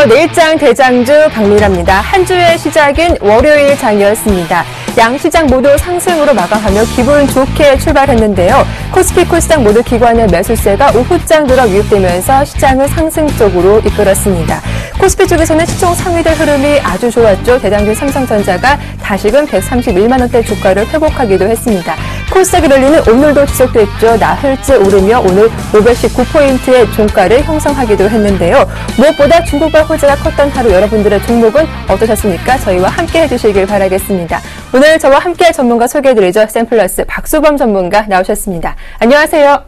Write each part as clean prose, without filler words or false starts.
안녕하세요. 내일장 대장주 박미라입니다. 한 주의 시작인 월요일 장이었습니다. 양 시장 모두 상승으로 마감하며 기분 좋게 출발했는데요. 코스피, 코스닥 모두 기관의 매수세가 오후장 들어 유입되면서 시장을 상승 쪽으로 이끌었습니다. 코스피 쪽에서는 시총 상위들 흐름이 아주 좋았죠. 대장주 삼성전자가 다시금 131만 원대 주가를 회복하기도 했습니다. 코스닥이 열리는 오늘도 지속됐죠. 나흘째 오르며 오늘 519포인트의 종가를 형성하기도 했는데요. 무엇보다 중국발 호재가 컸던 하루 여러분들의 종목은 어떠셨습니까? 저희와 함께 해주시길 바라겠습니다. 오늘 저와 함께 전문가 소개해드리죠. 샘플러스 박수범 전문가 나오셨습니다. 안녕하세요.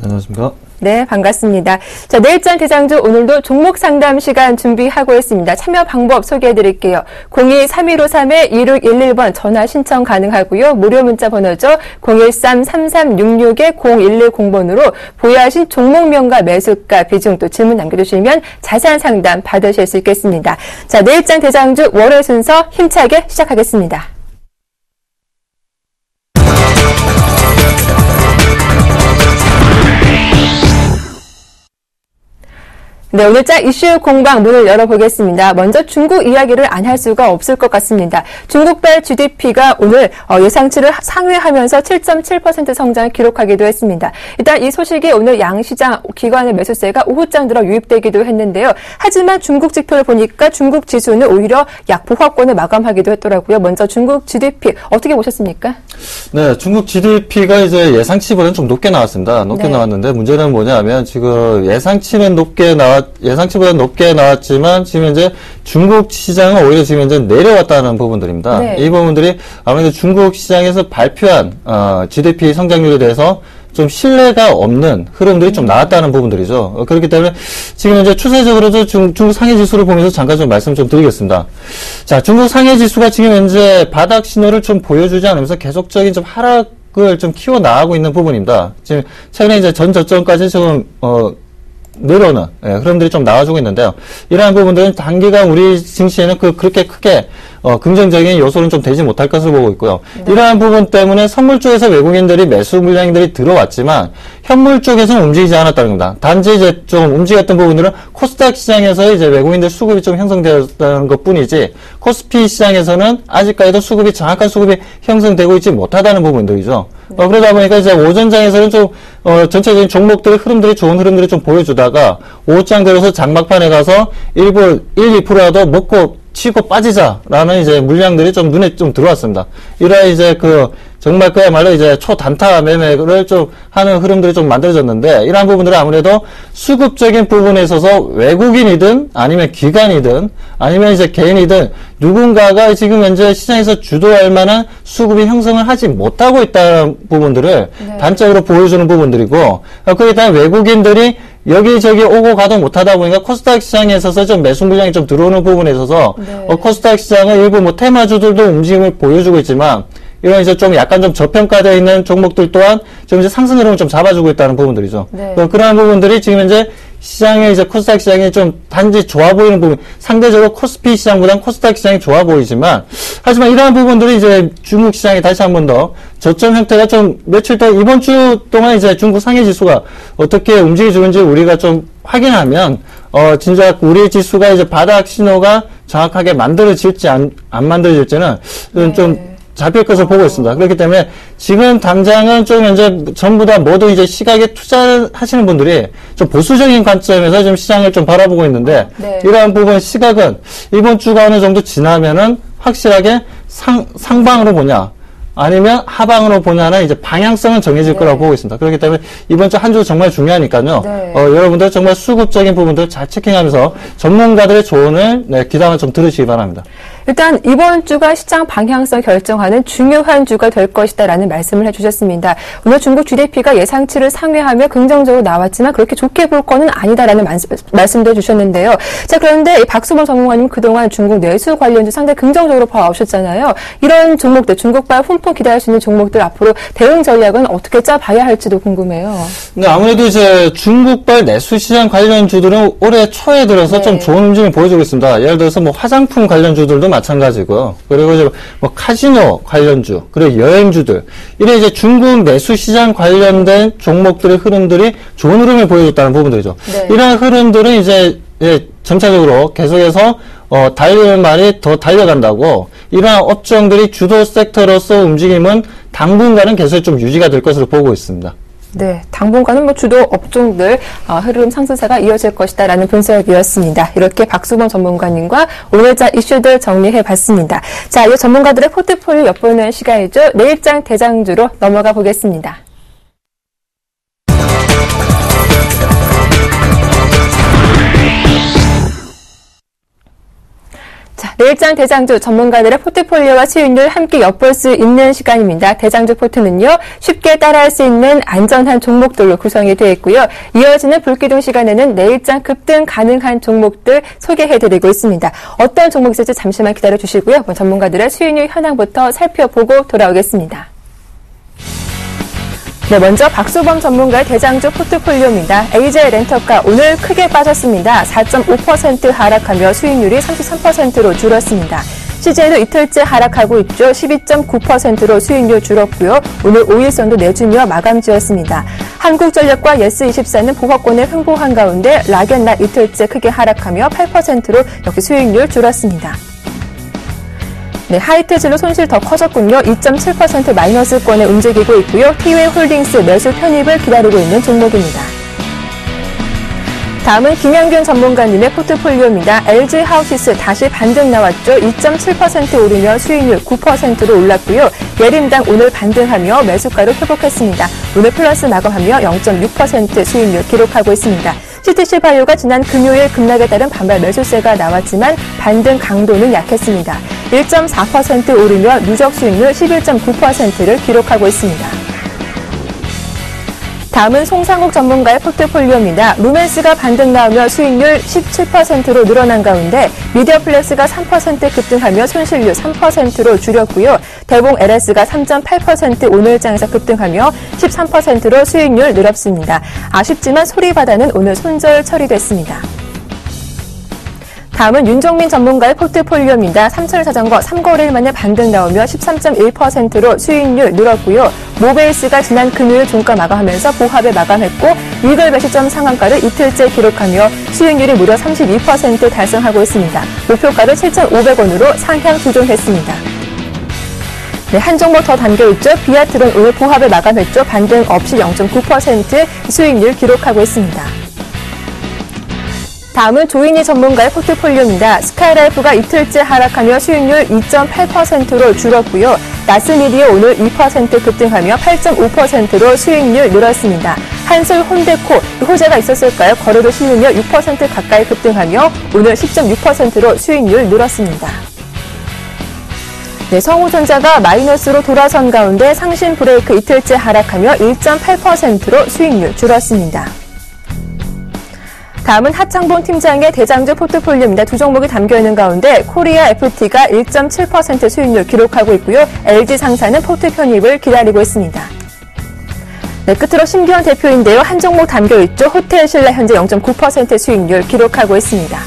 안녕하십니까? 네, 반갑습니다. 자, 내일장 대장주 오늘도 종목 상담 시간 준비하고 있습니다. 참여 방법 소개해드릴게요. 02-3153-2611번 전화 신청 가능하고요. 무료 문자 번호죠. 013-3366-0110번으로 보유하신 종목명과 매수가, 비중 또 질문 남겨주시면 자세한 상담 받으실 수 있겠습니다. 자, 내일장 대장주 월요일 순서 힘차게 시작하겠습니다. 네, 오늘자 이슈 공방 문을 열어보겠습니다. 먼저 중국 이야기를 안 할 수가 없을 것 같습니다. 중국발 GDP가 오늘 예상치를 상회하면서 7.7% 성장을 기록하기도 했습니다. 일단 이 소식이 오늘 양시장 기관의 매수세가 오후장 들어 유입되기도 했는데요. 하지만 중국 지표를 보니까 중국 지수는 오히려 약보합권을 마감하기도 했더라고요. 먼저 중국 GDP 어떻게 보셨습니까? 네, 중국 GDP가 이제 예상치보다는 좀 높게 나왔습니다. 높게 나왔는데 문제는 뭐냐면 지금 예상치보다 높게 나왔지만 지금 현재 중국 시장은 오히려 지금 현재 내려왔다는 부분들입니다. 네. 이 부분들이 아무래도 중국 시장에서 발표한 GDP 성장률에 대해서 좀 신뢰가 없는 흐름들이 좀 나왔다는 부분들이죠. 그렇기 때문에 지금 현재 추세적으로도 중국 상해 지수를 보면서 잠깐 좀 말씀 좀 드리겠습니다. 자, 중국 상해 지수가 지금 현재 바닥 신호를 좀 보여주지 않으면서 계속적인 좀 하락을 좀 키워 나가고 있는 부분입니다. 지금 최근에 이제 전 저점까지 좀 내려오는 흐름들이 좀 나와주고 있는데요. 이러한 부분들은 단기간 우리 증시에는 그렇게 크게 긍정적인 요소는 좀 되지 못할 것으로 보고 있고요. 네. 이러한 부분 때문에 선물 쪽에서 외국인들이 매수 물량들이 들어왔지만 현물 쪽에서는 움직이지 않았다는 겁니다. 단지 이제 좀 움직였던 부분들은 코스닥 시장에서 이제 외국인들 수급이 좀 형성되었다는 것 뿐이지 코스피 시장에서는 아직까지도 정확한 수급이 형성되고 있지 못하다는 부분들이죠. 네. 그러다 보니까 이제 오전장에서는 좀 전체적인 종목들의 흐름들이 좋은 흐름들이 좀 보여주다가 오후장 들어서 장막판에 가서 2%라도 먹고 치고 빠지자라는 이제 물량들이 좀 눈에 좀 들어왔습니다. 이러한 이제 정말 그야말로 이제 초단타 매매를 좀 하는 흐름들이 좀 만들어졌는데 이러한 부분들은 아무래도 수급적인 부분에 있어서 외국인이든 아니면 기관이든 아니면 이제 개인이든 누군가가 지금 현재 시장에서 주도할 만한 수급이 형성을 하지 못하고 있다는 부분들을 단적으로 보여주는 부분들이고 그렇기 때문에 외국인들이 여기저기 오고 가도 못하다 보니까 코스닥 시장에 있어서 좀 매수 물량이 좀 들어오는 부분에 있어서 코스닥 시장은 일부 테마주들도 움직임을 보여주고 있지만 이런 이제 좀 약간 좀 저평가되어 있는 종목들 또한 지금 이제 상승 흐름을 좀 잡아주고 있다는 부분들이죠. 네. 그러한 부분들이 지금 현재 시장에 이제 코스닥 시장이 좀 단지 좋아 보이는 부분, 상대적으로 코스피 시장보다는 코스닥 시장이 좋아 보이지만, 하지만 이러한 부분들이 이제 중국 시장이 다시 한 번 더 저점 형태가 좀 며칠 동안 이번 주 동안 이제 중국 상해 지수가 어떻게 움직여주는지 우리가 좀 확인하면, 진짜 우리 지수가 이제 바닥 신호가 정확하게 만들어질지 안 만들어질지는 좀 잡힐 것을 보고 있습니다. 그렇기 때문에 지금 당장은 좀 현재 전부 다 모두 이제 시각에 투자하시는 분들이 좀 보수적인 관점에서 좀 시장을 좀 바라보고 있는데 이러한 부분 시각은 이번 주가 어느 정도 지나면은 확실하게 상방으로 보냐 아니면 하방으로 보냐는 이제 방향성은 정해질 거라고 보고 있습니다. 그렇기 때문에 이번 주 한 주 정말 중요하니까요. 여러분들 정말 수급적인 부분들 잘 체킹하면서 전문가들의 조언을 귀담아 좀 들으시기 바랍니다. 일단 이번 주가 시장 방향성 결정하는 중요한 주가 될 것이다라는 말씀을 해주셨습니다. 오늘 중국 GDP가 예상치를 상회하며 긍정적으로 나왔지만 그렇게 좋게 볼 거는 아니다라는 말씀도 해주셨는데요. 자, 그런데 박수범 전문가님 그동안 중국 내수 관련주 상당히 긍정적으로 봐오셨잖아요. 이런 종목들, 중국발 훈풍 기대할 수 있는 종목들 앞으로 대응 전략은 어떻게 짜봐야 할지도 궁금해요. 네, 아무래도 이제 중국발 내수 시장 관련주들은 올해 초에 들어서 좀 좋은 움직임을 보여주고 있습니다. 예를 들어서 화장품 관련주들도 마찬가지고요. 그리고 이제 카지노 관련주, 그리고 여행주들, 이래 이제 중국 내수 시장 관련된 종목들의 흐름들이 좋은 흐름을 보여줬다는 부분들이죠. 이러한 흐름들은 이제 점차적으로 계속해서 달려만이 더 달려간다고 이러한 업종들이 주도 섹터로서 움직임은 당분간은 계속 좀 유지가 될 것으로 보고 있습니다. 네, 당분간은 뭐 주도 업종들 흐름 상승세가 이어질 것이다라는 분석이었습니다. 이렇게 박수범 전문가님과 오늘장 이슈들 정리해봤습니다. 자, 이 전문가들의 포트폴리오 엿보는 시간이죠. 내일장 대장주로 넘어가 보겠습니다. 자, 내일장 대장주 전문가들의 포트폴리오와 수익률 함께 엿볼 수 있는 시간입니다. 대장주 포트는요, 쉽게 따라할 수 있는 안전한 종목들로 구성이 되어 있고요. 이어지는 불기둥 시간에는 내일장 급등 가능한 종목들 소개해드리고 있습니다. 어떤 종목이 있을지 잠시만 기다려주시고요. 전문가들의 수익률 현황부터 살펴보고 돌아오겠습니다. 네, 먼저 박수범 전문가의 대장주 포트폴리오입니다. AJ 렌터카 오늘 크게 빠졌습니다. 4.5% 하락하며 수익률이 33%로 줄었습니다. CJ도 이틀째 하락하고 있죠. 12.9%로 수익률 줄었고요. 오늘 5일선도 내주며 마감 지었습니다. 한국전력과 예스24는 보합권을 횡보한 가운데 락앤락 이틀째 크게 하락하며 8%로 역시 수익률 줄었습니다. 네, 하이트진로 손실 더 커졌군요. 2.7% 마이너스권에 움직이고 있고요. 티웨이홀딩스 매수 편입을 기다리고 있는 종목입니다. 다음은 김영균 전문가님의 포트폴리오입니다. LG하우시스 다시 반등 나왔죠. 2.7% 오르며 수익률 9%로 올랐고요. 예림당 오늘 반등하며 매수가로 회복했습니다. 오늘 플러스 마감하며 0.6% 수익률 기록하고 있습니다. CTC바이오가 지난 금요일 급락에 따른 반발 매수세가 나왔지만 반등 강도는 약했습니다. 1.4% 오르며 누적 수익률 11.9%를 기록하고 있습니다. 다음은 송상욱 전문가의 포트폴리오입니다. 루멘스가 반등 나오며 수익률 17%로 늘어난 가운데 미디어플렉스가 3% 급등하며 손실률 3%로 줄였고요. 대봉 LS가 3.8% 오늘장에서 급등하며 13%로 수익률 늘었습니다. 아쉽지만 소리바다는 오늘 손절 처리됐습니다. 다음은 윤종민 전문가의 포트폴리오입니다. 삼철자전거 3거래일 만에 반등 나오며 13.1%로 수익률 늘었고요. 모베이스가 지난 금요일 종가 마감하면서 보합에 마감했고 이글 배시점 상한가를 이틀째 기록하며 수익률이 무려 32% 달성하고 있습니다. 목표가를 7,500원으로 상향 조정했습니다. 네, 한 종목 더 담겨있죠. 비아트론 오늘 보합에 마감했죠. 반등 없이 0.9% 수익률 기록하고 있습니다. 다음은 조인희 전문가의 포트폴리오입니다. 스카이라이프가 이틀째 하락하며 수익률 2.8%로 줄었고요. 나스미디어 오늘 2% 급등하며 8.5%로 수익률 늘었습니다. 한솔 혼데코 호재가 있었을까요? 거래도 실리며 6% 가까이 급등하며 오늘 10.6%로 수익률 늘었습니다. 네, 성우전자가 마이너스로 돌아선 가운데 상신 브레이크 이틀째 하락하며 1.8%로 수익률 줄었습니다. 다음은 하창봉 팀장의 대장주 포트폴리오입니다. 두 종목이 담겨있는 가운데 코리아 FT가 1.7% 수익률 기록하고 있고요. LG상사는 포트 편입을 기다리고 있습니다. 네, 끝으로 심기현 대표인데요. 한 종목 담겨있죠. 호텔신라 현재 0.9% 수익률 기록하고 있습니다.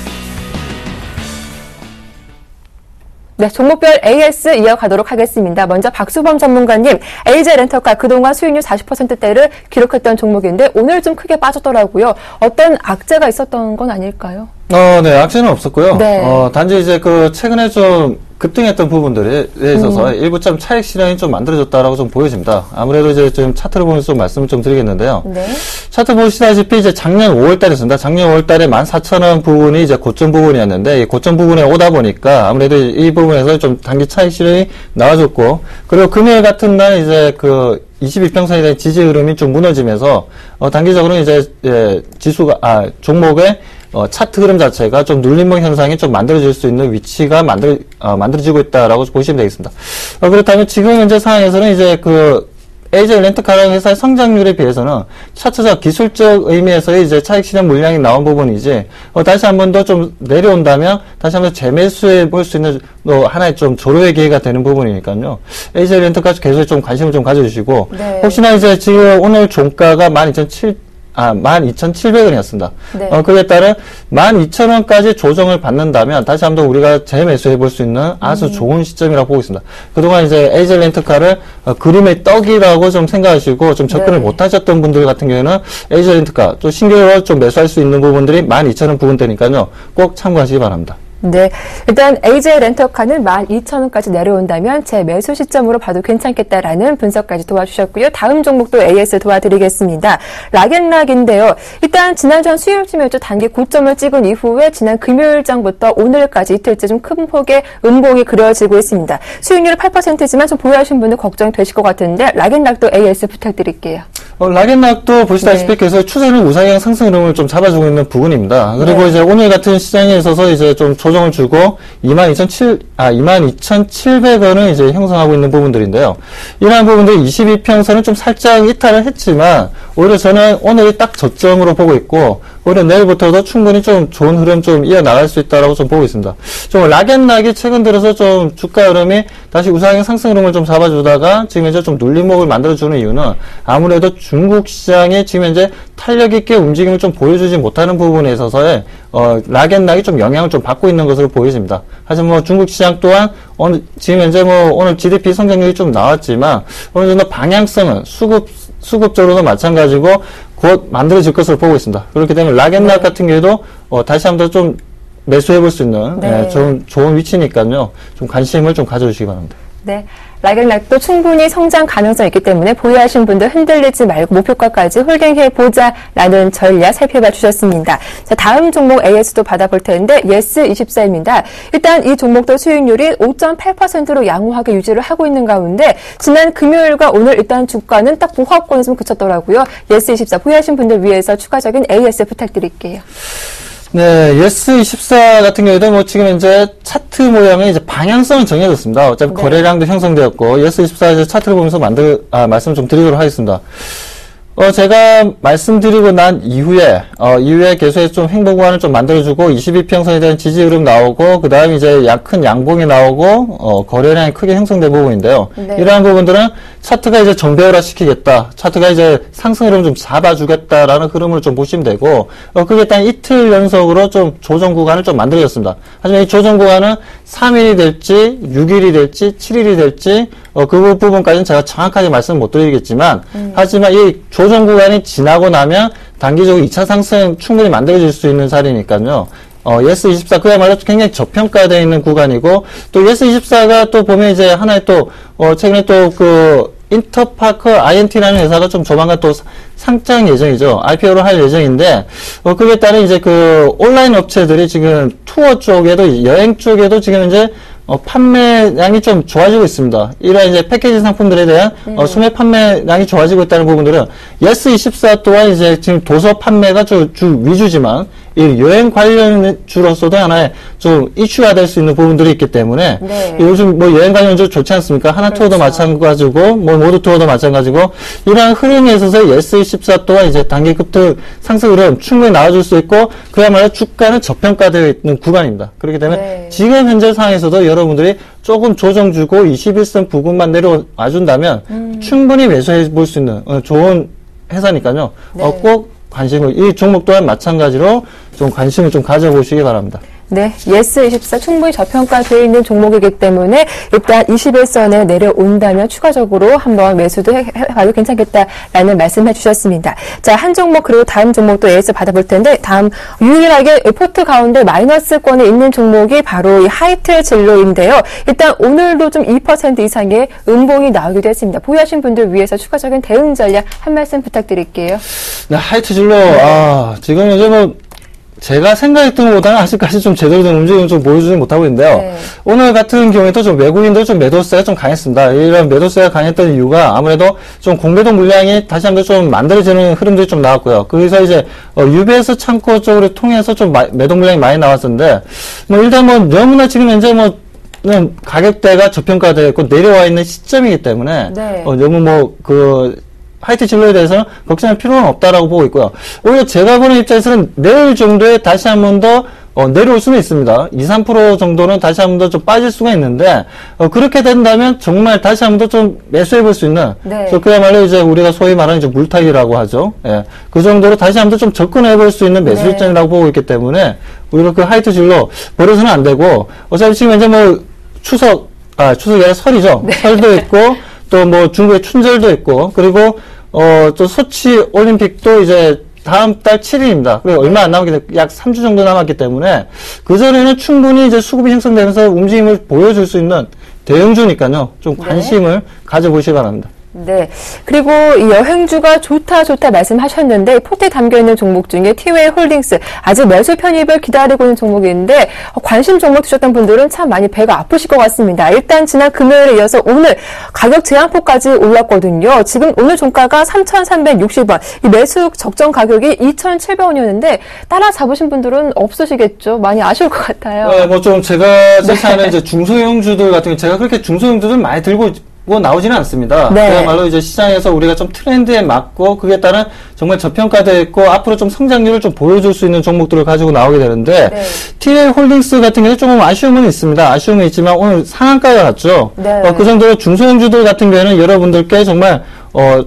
네, 종목별 AS 이어가도록 하겠습니다. 먼저 박수범 전문가님, AJ 렌터카 그동안 수익률 40%대를 기록했던 종목인데 오늘 좀 크게 빠졌더라고요. 어떤 악재가 있었던 건 아닐까요? 네, 악재는 없었고요. 네. 단지 이제 최근에 좀 급등했던 부분들에 있어서 일부 좀 차익 실현이 좀 만들어졌다라고 좀 보여집니다. 아무래도 이제 좀 차트를 보면서 좀 말씀을 좀 드리겠는데요. 네. 차트 보시다시피 이제 작년 5월 달이었습니다. 작년 5월 달에 14,000원 부분이 이제 고점 부분이었는데, 이 고점 부분에 오다 보니까 아무래도 이 부분에서 좀 단기 차익 실현이 나와줬고, 그리고 금요일 같은 날 이제 21평선에 대한 지지 흐름이 좀 무너지면서, 단기적으로 이제, 종목의 차트 흐름 자체가 좀 눌림목 현상이 좀 만들어질 수 있는 위치가 만들어지고 있다라고 보시면 되겠습니다. 그렇다면 지금 현재 상황에서는 이제 AJ 렌트카라는 회사의 성장률에 비해서는 차트적 기술적 의미에서의 이제 차익 실현 물량이 나온 부분이지, 다시 한 번 더 좀 내려온다면 다시 한 번 재매수해 볼 수 있는 하나의 좀 조로의 기회가 되는 부분이니까요. AJ 렌트카 계속 좀 관심을 좀 가져주시고, 네. 혹시나 이제 지금 오늘 종가가 12,700원이었습니다. 네. 그에 따른 12,000원까지 조정을 받는다면 다시 한번 우리가 재매수해 볼 수 있는 아주 좋은 시점이라고 보고 있습니다. 그동안 이제 에이즈 렌트카를 그림의 떡이라고 좀 생각하시고 좀 접근을 네. 못 하셨던 분들 같은 경우에는 에이즈 렌트카 또 신규로 좀 매수할 수 있는 부분들이 12,000원 부분대니까요. 꼭 참고하시기 바랍니다. 네. 일단 AJ 렌터카는 12,000원까지 내려온다면 제 매수 시점으로 봐도 괜찮겠다라는 분석까지 도와주셨고요. 다음 종목도 AS 도와드리겠습니다. 락앤락인데요. 일단 지난주 한 수요일쯤이었죠. 단기 고점을 찍은 이후에 지난 금요일장부터 오늘까지 이틀째 좀 큰 폭의 음봉이 그려지고 있습니다. 수익률 8%지만 좀 보유하신 분들 걱정이 되실 것 같은데 락앤락도 AS 부탁드릴게요. 락앤락도 보시다시피 네. 계속 추세는 우상향 상승 흐름을 좀 잡아주고 있는 부분입니다. 그리고 네. 이제 오늘 같은 시장에 있어서 이제 좀 조정을 주고 22,700원을 이제 형성하고 있는 부분들인데요. 이러한 부분들 22평선은 좀 살짝 이탈을 했지만 오히려 저는 오늘이 딱 저점으로 보고 있고 오히려 내일부터도 충분히 좀 좋은 흐름 좀 이어나갈 수 있다라고 좀 보고 있습니다. 좀 락앤락이 최근 들어서 좀 주가 흐름이 다시 우상향 상승 흐름을 좀 잡아주다가 지금 이제 좀 눌림목을 만들어주는 이유는 아무래도 중국 시장이 지금 현재 탄력 있게 움직임을 좀 보여주지 못하는 부분에 있어서의 락앤락이 좀 영향을 좀 받고 있는 것으로 보여집니다. 하지만 뭐 중국 시장 또한 지금 현재 뭐 오늘 GDP 성장률이 좀 나왔지만 어느 정도 방향성은 수급적으로도 마찬가지고 곧 만들어질 것으로 보고 있습니다. 그렇기 때문에 락앤락 같은 경우에도 다시 한번 좀 매수해 볼 수 있는 좋은 위치니까요. 좀 관심을 좀 가져주시기 바랍니다. 네. 락앤락도 충분히 성장 가능성이 있기 때문에 보유하신 분들 흔들리지 말고 목표가까지 홀딩해보자라는 전략 살펴봐 주셨습니다. 자, 다음 종목 AS도 받아볼 텐데 예스24입니다. 일단 이 종목도 수익률이 5.8%로 양호하게 유지를 하고 있는 가운데 지난 금요일과 오늘 일단 주가는 딱 보합권에 좀 그쳤더라고요. 예스24 보유하신 분들 위해서 추가적인 AS 부탁드릴게요. 네, 예스24 같은 경우에도 뭐 지금 현재 차트 모양의 이제 방향성은 정해졌습니다. 어차피 네. 거래량도 형성되었고, 예스24 이제 차트를 보면서 말씀 좀 드리도록 하겠습니다. 제가 말씀드리고 난 이후에 계속 좀 횡보 구간을 좀 만들어주고, 22평선에 대한 지지 흐름 나오고, 그 다음 이제 큰 양봉이 나오고, 거래량이 크게 형성된 부분인데요. 네. 이러한 부분들은 차트가 이제 정배열화 시키겠다. 차트가 이제 상승 흐름 좀 잡아주겠다라는 흐름을 좀 보시면 되고, 그게 딱 이틀 연속으로 좀 조정 구간을 좀 만들어졌습니다. 하지만 이 조정 구간은 3일이 될지, 6일이 될지, 7일이 될지, 그 부분까지는 제가 정확하게 말씀 못 드리겠지만, 하지만 이 조정 구간이 지나고 나면 단기적으로 2차 상승 충분히 만들어질 수 있는 자리니까요. 예스24 그야말로 굉장히 저평가되어 있는 구간이고, 또 예스24가 또 보면 이제 하나의 또, 최근에 또 인터파크 INT라는 회사가 좀 조만간 또 상장 예정이죠. IPO를 할 예정인데, 그에 따른 이제 온라인 업체들이 지금 투어 쪽에도, 여행 쪽에도 지금 이제 판매량이 좀 좋아지고 있습니다. 이러한 이제 패키지 상품들에 대한 소매 판매량이 좋아지고 있다는 부분들은 예스24 또한 이제 지금 도서 판매가 주 위주지만 이 여행 관련주로서도 하나의 좀 이슈가 될 수 있는 부분들이 있기 때문에 네. 요즘 뭐 여행 관련주 좋지 않습니까? 하나투어도 마찬가지고 뭐 모두투어도 마찬가지고 이러한 흐름에 있어서 예스24 또한 이제 단기 급등 상승 흐름 충분히 나와줄 수 있고 그야말로 주가는 저평가되어 있는 구간입니다. 그렇기 때문에 네. 지금 현재 상황에서도 여러분들이 조금 조정 주고 21선 부근만 내려와 준다면 충분히 매수해 볼 수 있는 좋은 회사니까요. 네. 꼭 관심을, 이 종목 또한 마찬가지로 좀 관심을 좀 가져보시기 바랍니다. 네, 예스24 충분히 저평가되어 있는 종목이기 때문에 일단 21선에 내려온다면 추가적으로 한번 매수도 해봐도 괜찮겠다라는 말씀 해주셨습니다. 자, 한 종목 그리고 다음 종목도 AS 받아볼 텐데 다음 유일하게 포트 가운데 마이너스권에 있는 종목이 바로 이 하이트 진로인데요. 일단 오늘도 좀 2% 이상의 음봉이 나오기도 했습니다. 보유하신 분들 위해서 추가적인 대응 전략 한 말씀 부탁드릴게요. 네, 하이트 진로, 지금 이제 제가 생각했던 것보다는 아직까지 좀 제대로 된 움직임을 좀 보여주지 못하고 있는데요. 네. 오늘 같은 경우에도 좀 외국인들 좀 매도세가 좀 강했습니다. 이런 매도세가 강했던 이유가 아무래도 좀 공매도 물량이 다시 한번 좀 만들어지는 흐름들이 좀 나왔고요. 그래서 이제 UBS 창고 쪽으로 통해서 좀 매도 물량이 많이 나왔었는데, 일단 너무나 지금 현재 가격대가 저평가되어 있고 내려와 있는 시점이기 때문에, 네. 너무 하이트 진로에 대해서는 걱정할 필요는 없다라고 보고 있고요. 오히려 제가 보는 입장에서는 내일 정도에 다시 한 번 더 내려올 수는 있습니다. 2~3% 정도는 다시 한 번 더 좀 빠질 수가 있는데, 그렇게 된다면 정말 다시 한 번 더 좀 매수해 볼 수 있는, 네. 그야말로 이제 우리가 소위 말하는 이제 물타기라고 하죠. 예. 그 정도로 다시 한 번 더 좀 접근해 볼 수 있는 매수 네. 시점이라고 보고 있기 때문에, 우리가 그 하이트 진로 버려서는 안 되고, 어차피 지금 이제 뭐 추석이 아니라 설이죠. 네. 설도 있고, 또 뭐 중국의 춘절도 있고, 그리고 또 소치 올림픽도 이제 다음 달 7일입니다. 그리고 얼마 안 남았기 때문에 약 3주 정도 남았기 때문에 그전에는 충분히 이제 수급이 형성되면서 움직임을 보여줄 수 있는 대형주니까요. 좀 관심을 가져보시기 바랍니다. 네. 그리고 이 여행주가 좋다 말씀하셨는데 포트에 담겨있는 종목 중에 티웨이 홀딩스 아직 매수 편입을 기다리고 있는 종목인데 관심 종목 두셨던 분들은 참 많이 배가 아프실 것 같습니다. 일단 지난 금요일에 이어서 오늘 가격 제한폭까지 올랐거든요. 지금 오늘 종가가 3,360원, 이 매수 적정 가격이 2,700원이었는데 따라 잡으신 분들은 없으시겠죠? 많이 아쉬울 것 같아요. 네, 뭐 좀 제가 제시하는 이제 중소형주들 같은 경우 제가 그렇게 중소형주들 많이 들고 나오지는 않습니다. 네. 그야말로 이제 시장에서 우리가 좀 트렌드에 맞고 그에 따른 정말 저평가되어 있고 앞으로 좀 성장률을 좀 보여줄 수 있는 종목들을 가지고 나오게 되는데 네. 티웨이 홀딩스 같은 경우는 조금 아쉬움은 있습니다. 아쉬움은 있지만 오늘 상한가가 났죠. 네. 그 정도로 중소형주들 같은 경우에는 여러분들께 정말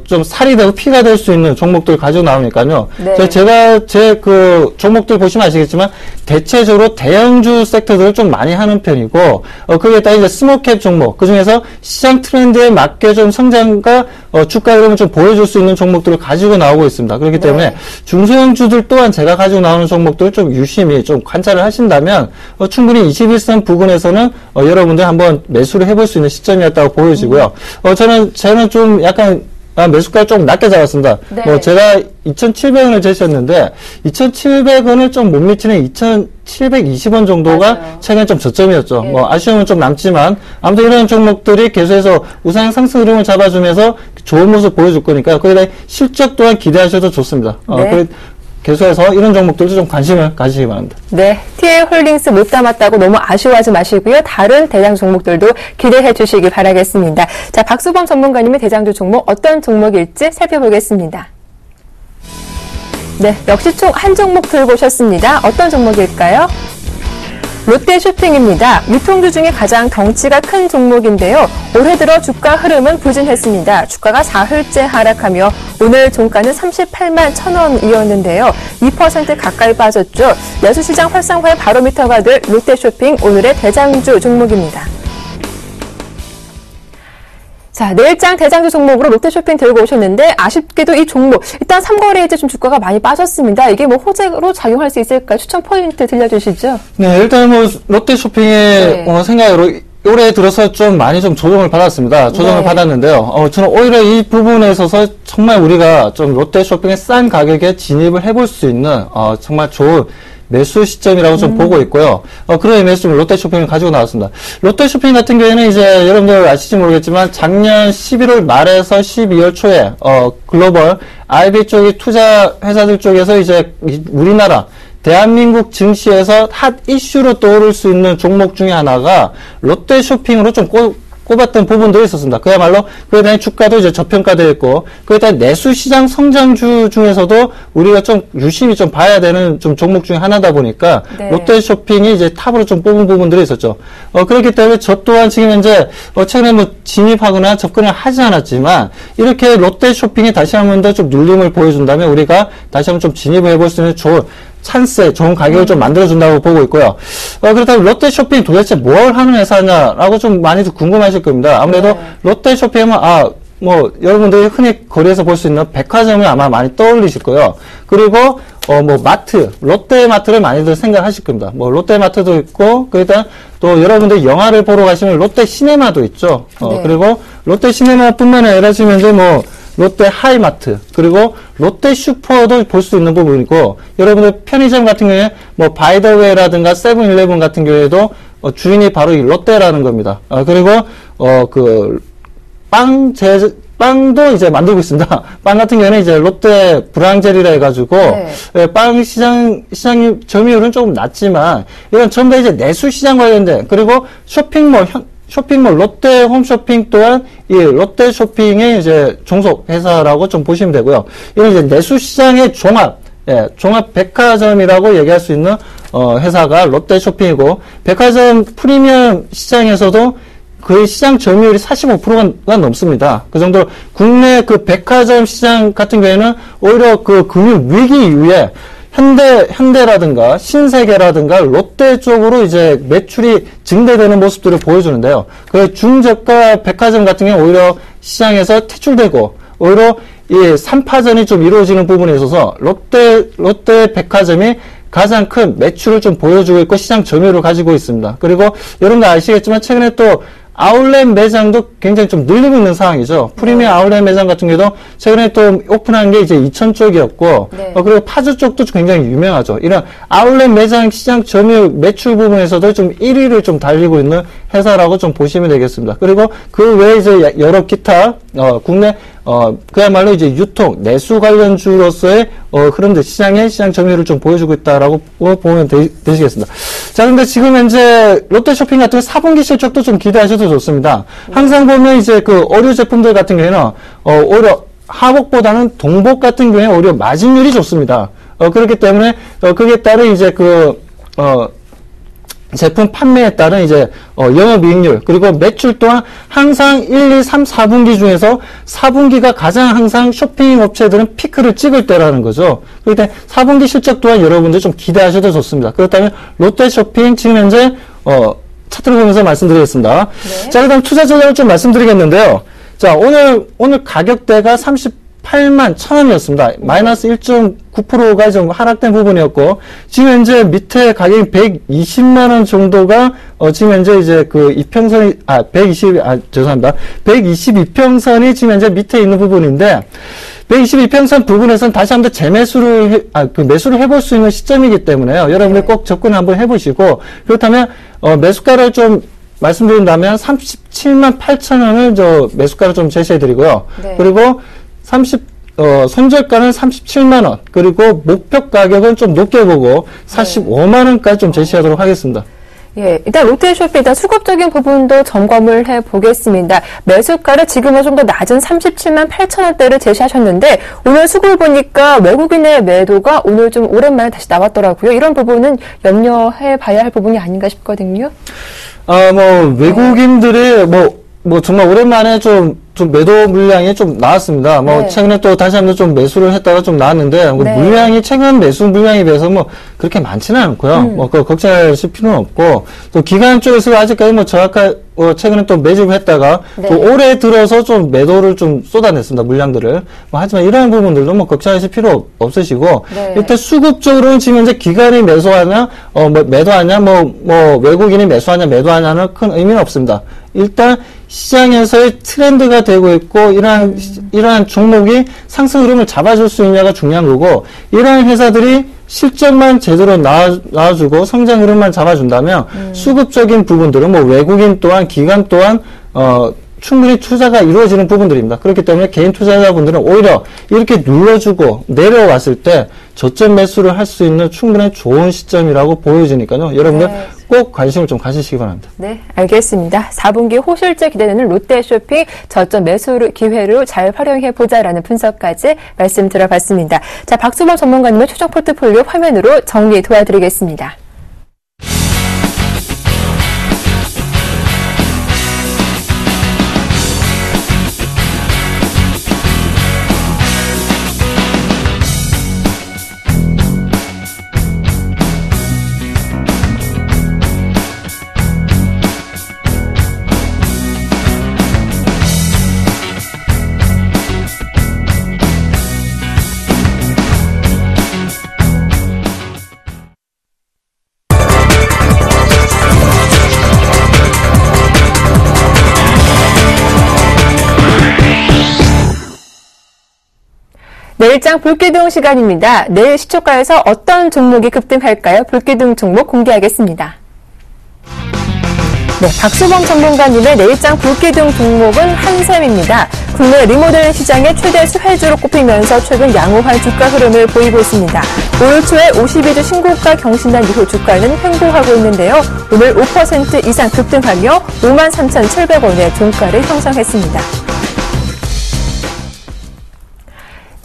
좀 살이 되고 피가 될 수 있는 종목들 가지고 나오니까요. 네. 제가 그 종목들 보시면 아시겠지만 대체적으로 대형주 섹터들을 좀 많이 하는 편이고, 그게 따라 이제 스몰캡 종목, 그 중에서 시장 트렌드에 맞게 좀 성장과 주가 흐름을 좀 보여줄 수 있는 종목들을 가지고 나오고 있습니다. 그렇기 때문에 네. 중소형주들 또한 제가 가지고 나오는 종목들을 좀 유심히 좀 관찰을 하신다면 충분히 21선 부근에서는 여러분들 한번 매수를 해볼 수 있는 시점이었다고 보여지고요. 저는 좀 약간 매수가를 좀 낮게 잡았습니다. 네. 제가 2,700원을 제시했는데, 2,700원을 좀 못 미치는 2,720원 정도가 맞아요. 최근에 좀 저점이었죠. 네. 아쉬움은 좀 남지만, 아무튼 이런 종목들이 계속해서 우상향 상승 흐름을 잡아주면서 좋은 모습 보여줄 거니까, 거기다 실적 또한 기대하셔도 좋습니다. 네. 계속해서 이런 종목들도 좀 관심을 가지시기 바랍니다. 네, 티웨이 홀딩스 못 담았다고 너무 아쉬워하지 마시고요. 다른 대장주 종목들도 기대해 주시기 바라겠습니다. 자, 박수범 전문가님의 대장주 종목 어떤 종목일지 살펴보겠습니다. 네, 역시 총 한 종목 들고 오셨습니다. 어떤 종목일까요? 롯데쇼핑입니다. 유통주 중에 가장 덩치가 큰 종목인데요. 올해 들어 주가 흐름은 부진했습니다. 주가가 4흘째 하락하며 오늘 종가는 38만 1,000원이었는데요. 2% 가까이 빠졌죠. 내수시장 활성화의 바로미터가 될 롯데쇼핑 오늘의 대장주 종목입니다. 자, 내일장 대장주 종목으로 롯데쇼핑 들고 오셨는데 아쉽게도 이 종목 일단 3거래에 이제 좀 주가가 많이 빠졌습니다. 이게 뭐 호재로 작용할 수 있을까요? 추천 포인트 들려주시죠. 네, 일단 뭐 롯데쇼핑의 네. 생각으로 올해 들어서 좀 많이 좀 조정을 받았습니다. 조정을 네. 받았는데요. 저는 오히려 이 부분에 있어서 정말 우리가 좀 롯데쇼핑의 싼 가격에 진입을 해볼 수 있는 정말 좋은 매수 시점이라고 좀 보고 있고요. 그런 의미에서 좀 롯데쇼핑을 가지고 나왔습니다. 롯데쇼핑 같은 경우에는 이제 여러분들 아실지 모르겠지만 작년 11월 말에서 12월 초에 글로벌 IB 쪽의 투자 회사들 쪽에서 이제 우리나라 대한민국 증시에서 핫 이슈로 떠오를 수 있는 종목 중에 하나가 롯데쇼핑으로 좀 꼽았던 부분들이 있었습니다. 그야말로 그에 대한 주가도 이제 저평가되어 있고 그에 대한 내수시장 성장주 중에서도 우리가 좀 유심히 좀 봐야 되는 좀 종목 중에 하나다 보니까 네. 롯데쇼핑이 이제 탑으로 좀 뽑은 부분들이 있었죠. 그렇기 때문에 저 또한 지금 현재 최근에 뭐 진입하거나 접근을 하지 않았지만 이렇게 롯데쇼핑이 다시 한 번 더 좀 눌림을 보여준다면 우리가 다시 한번 좀 진입을 해볼 수 있는 좋은 찬스에 좋은 가격을 좀 만들어준다고 보고 있고요. 그렇다면 롯데쇼핑 도대체 뭘 하는 회사냐라고 좀 많이들 궁금하실 겁니다. 아무래도 네. 롯데쇼핑은 뭐 여러분들이 흔히 거리에서 볼 수 있는 백화점을 아마 많이 떠올리실 거예요. 그리고 뭐 마트, 롯데마트를 많이들 생각하실 겁니다. 뭐 롯데마트도 있고 그다음 또 여러분들 영화를 보러 가시면 롯데시네마도 있죠. 네. 그리고 롯데시네마뿐만 아니라 지금 현재 뭐 롯데 하이마트 그리고 롯데 슈퍼도 볼 수 있는 부분이고 여러분들 편의점 같은 경우에 뭐 바이더웨이라든가 세븐일레븐 같은 경우에도 주인이 바로 이 롯데라는 겁니다. 그리고 그 빵도 이제 만들고 있습니다. 빵 같은 경우에는 이제 롯데 브랑젤이라 해가지고 네. 빵 시장 점유율은 조금 낮지만 이건 전부 다 이제 내수 시장 관련된 그리고 쇼핑몰 롯데 홈쇼핑 또한 이 롯데 쇼핑의 이제 종속 회사라고 좀 보시면 되고요. 이건 이제 내수 시장의 종합 백화점이라고 얘기할 수 있는 회사가 롯데쇼핑이고, 백화점 프리미엄 시장에서도 그 시장 점유율이 45%가 넘습니다. 그 정도로 국내 그 백화점 시장 같은 경우에는 오히려 그 금융 위기 이후에 현대라든가 신세계라든가 롯데 쪽으로 이제 매출이 증대되는 모습들을 보여주는데요. 그 중저가 백화점 같은 경우 오히려 시장에서 퇴출되고 오히려 이 3파전이 좀 이루어지는 부분에 있어서 롯데 백화점이 가장 큰 매출을 좀 보여주고 있고 시장 점유율을 가지고 있습니다. 그리고 여러분들 아시겠지만 최근에 또 아울렛 매장도 굉장히 좀 늘리고 있는 상황이죠. 프리미엄 아울렛 매장 같은 경우도 최근에 또 오픈한 게 이제 이천 쪽이었고, 네. 그리고 파주 쪽도 굉장히 유명하죠. 이런 아울렛 매장 시장 점유율 매출 부분에서도 좀 1위를 좀 달리고 있는 회사라고 좀 보시면 되겠습니다. 그리고 그 외에 이제 여러 기타, 국내, 그야말로 이제 유통, 내수 관련주로서의, 흐름들, 시장 점유율을 좀 보여주고 있다라고 보면 되시겠습니다. 자, 근데 지금 현재 롯데쇼핑 같은 경우 4분기 실적도 좀 기대하셔도 좋습니다. 항상 보면 이제 그 어류 제품들 같은 경우에는, 오히려 하복보다는 동복 같은 경우에 오히려 마진율이 좋습니다. 그렇기 때문에, 그에 따른 이제 제품 판매에 따른 이제 영업이익률 그리고 매출 또한 항상 1, 2, 3, 4분기 중에서 4분기가 가장 항상 쇼핑 업체들은 피크를 찍을 때라는 거죠. 그렇기 때문에 4분기 실적 또한 여러분들 좀 기대하셔도 좋습니다. 그렇다면 롯데쇼핑 지금 현재 차트를 보면서 말씀드리겠습니다. 네. 자, 그다음 투자 전략을 좀 말씀드리겠는데요. 자, 오늘 가격대가 38만 1,000원이었습니다. 마이너스 1.9%가 좀 하락된 부분이었고, 지금 현재 밑에 가격이 120만원 정도가, 지금 현재 이제 그 이평선이, 122평선이 지금 현재 밑에 있는 부분인데, 122평선 부분에서는 다시 한번 매수를 해볼 수 있는 시점이기 때문에요. 여러분들 꼭 접근 한번 해보시고, 그렇다면, 매수가를 좀 말씀드린다면 37만 8천원을 매수가를 좀 제시해드리고요. 네. 그리고 손절가는 37만원, 그리고 목표 가격은 좀 높게 보고 45만원까지 좀 제시하도록 하겠습니다. 예, 일단 롯데쇼핑 일단 수급적인 부분도 점검을 해보겠습니다. 매수가를 지금은 좀 더 낮은 37만 8천원대를 제시하셨는데 오늘 수급을 보니까 외국인의 매도가 오늘 좀 오랜만에 다시 나왔더라고요. 이런 부분은 염려해봐야 할 부분이 아닌가 싶거든요. 외국인들이 정말 오랜만에 좀 매도 물량이 좀 나왔습니다. 네. 최근에 또 다시 한번 좀 매수를 했다가 좀 나왔는데, 네. 최근 매수 물량에 비해서 그렇게 많지는 않고요. 걱정하실 필요는 없고, 또 기관 쪽에서 아직까지 최근에 또 매집을 했다가, 네. 또 올해 들어서 좀 매도를 좀 쏟아냈습니다. 물량들을. 하지만 이러한 부분들도 걱정하실 필요 없으시고, 네. 일단 수급적으로는 지금 현재 기관이 매수하냐, 매도하냐, 외국인이 매수하냐, 매도하냐는 큰 의미는 없습니다. 일단 시장에서의 트렌드가 되고 있고 이러한 종목이 상승 흐름을 잡아줄 수 있냐가 중요한 거고, 이러한 회사들이 실적만 제대로 나와주고 성장 흐름만 잡아준다면 수급적인 부분들은 외국인 또한 기관 또한 충분히 투자가 이루어지는 부분들입니다. 그렇기 때문에 개인 투자자분들은 오히려 이렇게 눌러주고 내려왔을 때 저점 매수를 할 수 있는 충분히 좋은 시점이라고 보여지니까요. 여러분들 네. 꼭 관심을 좀 가지시기 바랍니다. 네, 알겠습니다. 4분기 호실제 기대되는 롯데쇼핑 저점 매수 기회로 잘 활용해보자라는 분석까지 말씀 들어봤습니다. 자, 박수범 전문가님의 최종 포트폴리오 화면으로 정리 도와드리겠습니다. 내일장 불기둥 시간입니다. 내일 시초가에서 어떤 종목이 급등할까요? 불기둥 종목 공개하겠습니다. 네, 박수범 전문가님의 내일장 불기둥 종목은 한샘입니다. 국내 리모델링 시장의 최대 수혜주로 꼽히면서 최근 양호한 주가 흐름을 보이고 있습니다. 올 초에 52주 신고가 경신한 이후 주가는 횡보하고 있는데요. 오늘 5% 이상 급등하며 53,700원의 종가를 형성했습니다.